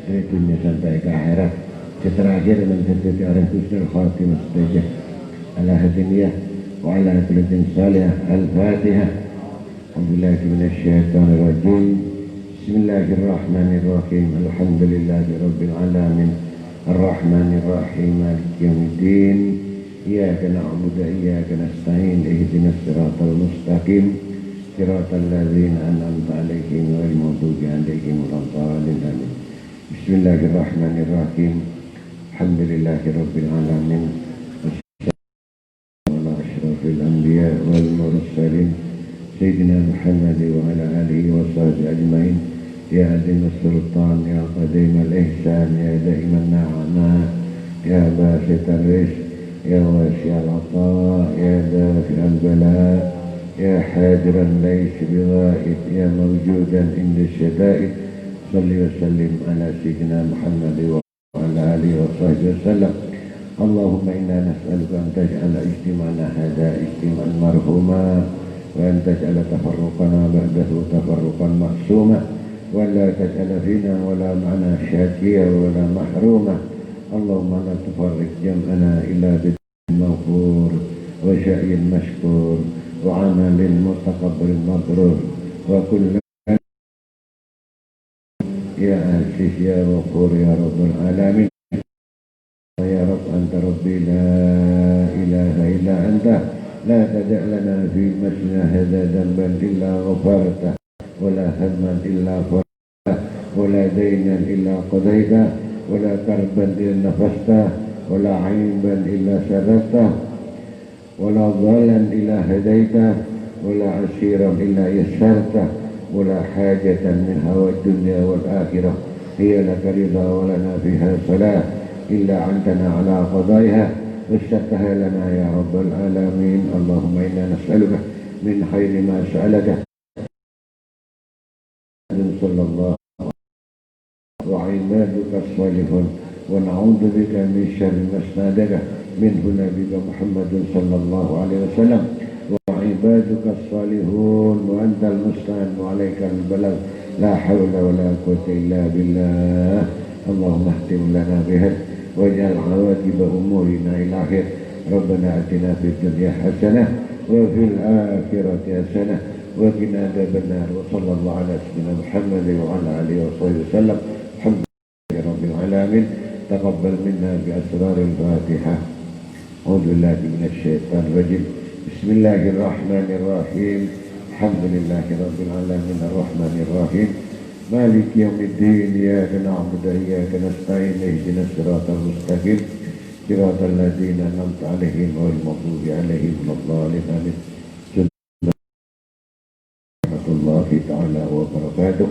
Speaker 4: dari dunia sampai ke akhirat terakhir menjadi orang husnul khatimah saja ala hadiniyah وعلى كل صالح. الفاتحة. أعوذ بالله من الشيطان الرجيم. بسم الله الرحمن الرحيم. الحمد لله رب العالمين الرحمن الرحيم مالك يوم الدين إياك نعبد وإياك نستعين اهدنا الصراط المستقيم صراط الذين أنعمت عليهم غير المغضوب عليهم ولا الضالين آمين. بسم الله الرحمن الرحيم. الحمد لله رب العالمين الأنبياء والمرسلين سيدنا محمد وعلى آله وصحبه أجمعين. يا عظيم السلطان يا قديم الإحسان يا دائم النعماء يا باسط الرزق يا واسع العطاء يا دافع البلاء يا حاضرا ليس بغائب يا موجودا عند الشدائد صل وسلم على سيدنا محمد وعلى آله وصحبه وسلم. اللهم إنا نسألك أن تجعل اجتماعنا هذا اجتماعا مرحوما وأن تجعل تفرقنا بعده تفرقا معصوما ولا تجعل فينا ولا معنا شاكيا ولا محروما. اللهم لا تفرق جمعنا إلا بدين مغفور وشأي مشكور وعمل متقبل مبرور وكل يا عزيز يا غفور يا رب العالمين. يا رب أنت ربي لا إله إلا أنت لا تدع لنا في مسنا هذا ذنبا إلا غفرته ولا هما إلا فرجته ولا دينا إلا قضيته ولا كربا إلا نفسته ولا عيبا إلا سرته ولا ضالا إلا هديته ولا عسيرا إلا يسرته ولا حاجة من هوى الدنيا والآخرة هي لك رضا ولنا فيها صلاة إلا عنتنا على قضائها واشتقها لنا يا رب العالمين. اللهم إنا نسألك
Speaker 5: من خير ما سألك صلى الله وعبادك الصالحون ونعوذ بك من شر ما استعاذك منه نبيك محمد صلى الله عليه وسلم وعبادك الصالحون وأنت المستعان وعليك البلاغ لا حول ولا قوة إلا بالله اللهم اختم لنا بهدى واجعل عواقب أمورنا إلى خير ربنا آتنا في الدنيا حسنة وفي الآخرة حسنة وقنا عذاب النار وصلى الله على سيدنا محمد وعلى آله وصحبه وسلم الحمد لله رب العالمين تقبل منا بأسرار الفاتحة أعوذ بالله من الشيطان الرجيم بسم الله الرحمن الرحيم الحمد لله رب العالمين الرحمن الرحيم مالك يوم الدين إياك نعبد وإياك نستعين اهدنا الصراط المستقيم صراط الذين أنعمت عليهم غير المغضوب عليهم ولا الضالين آمين ورحمة الله تعالى وبركاته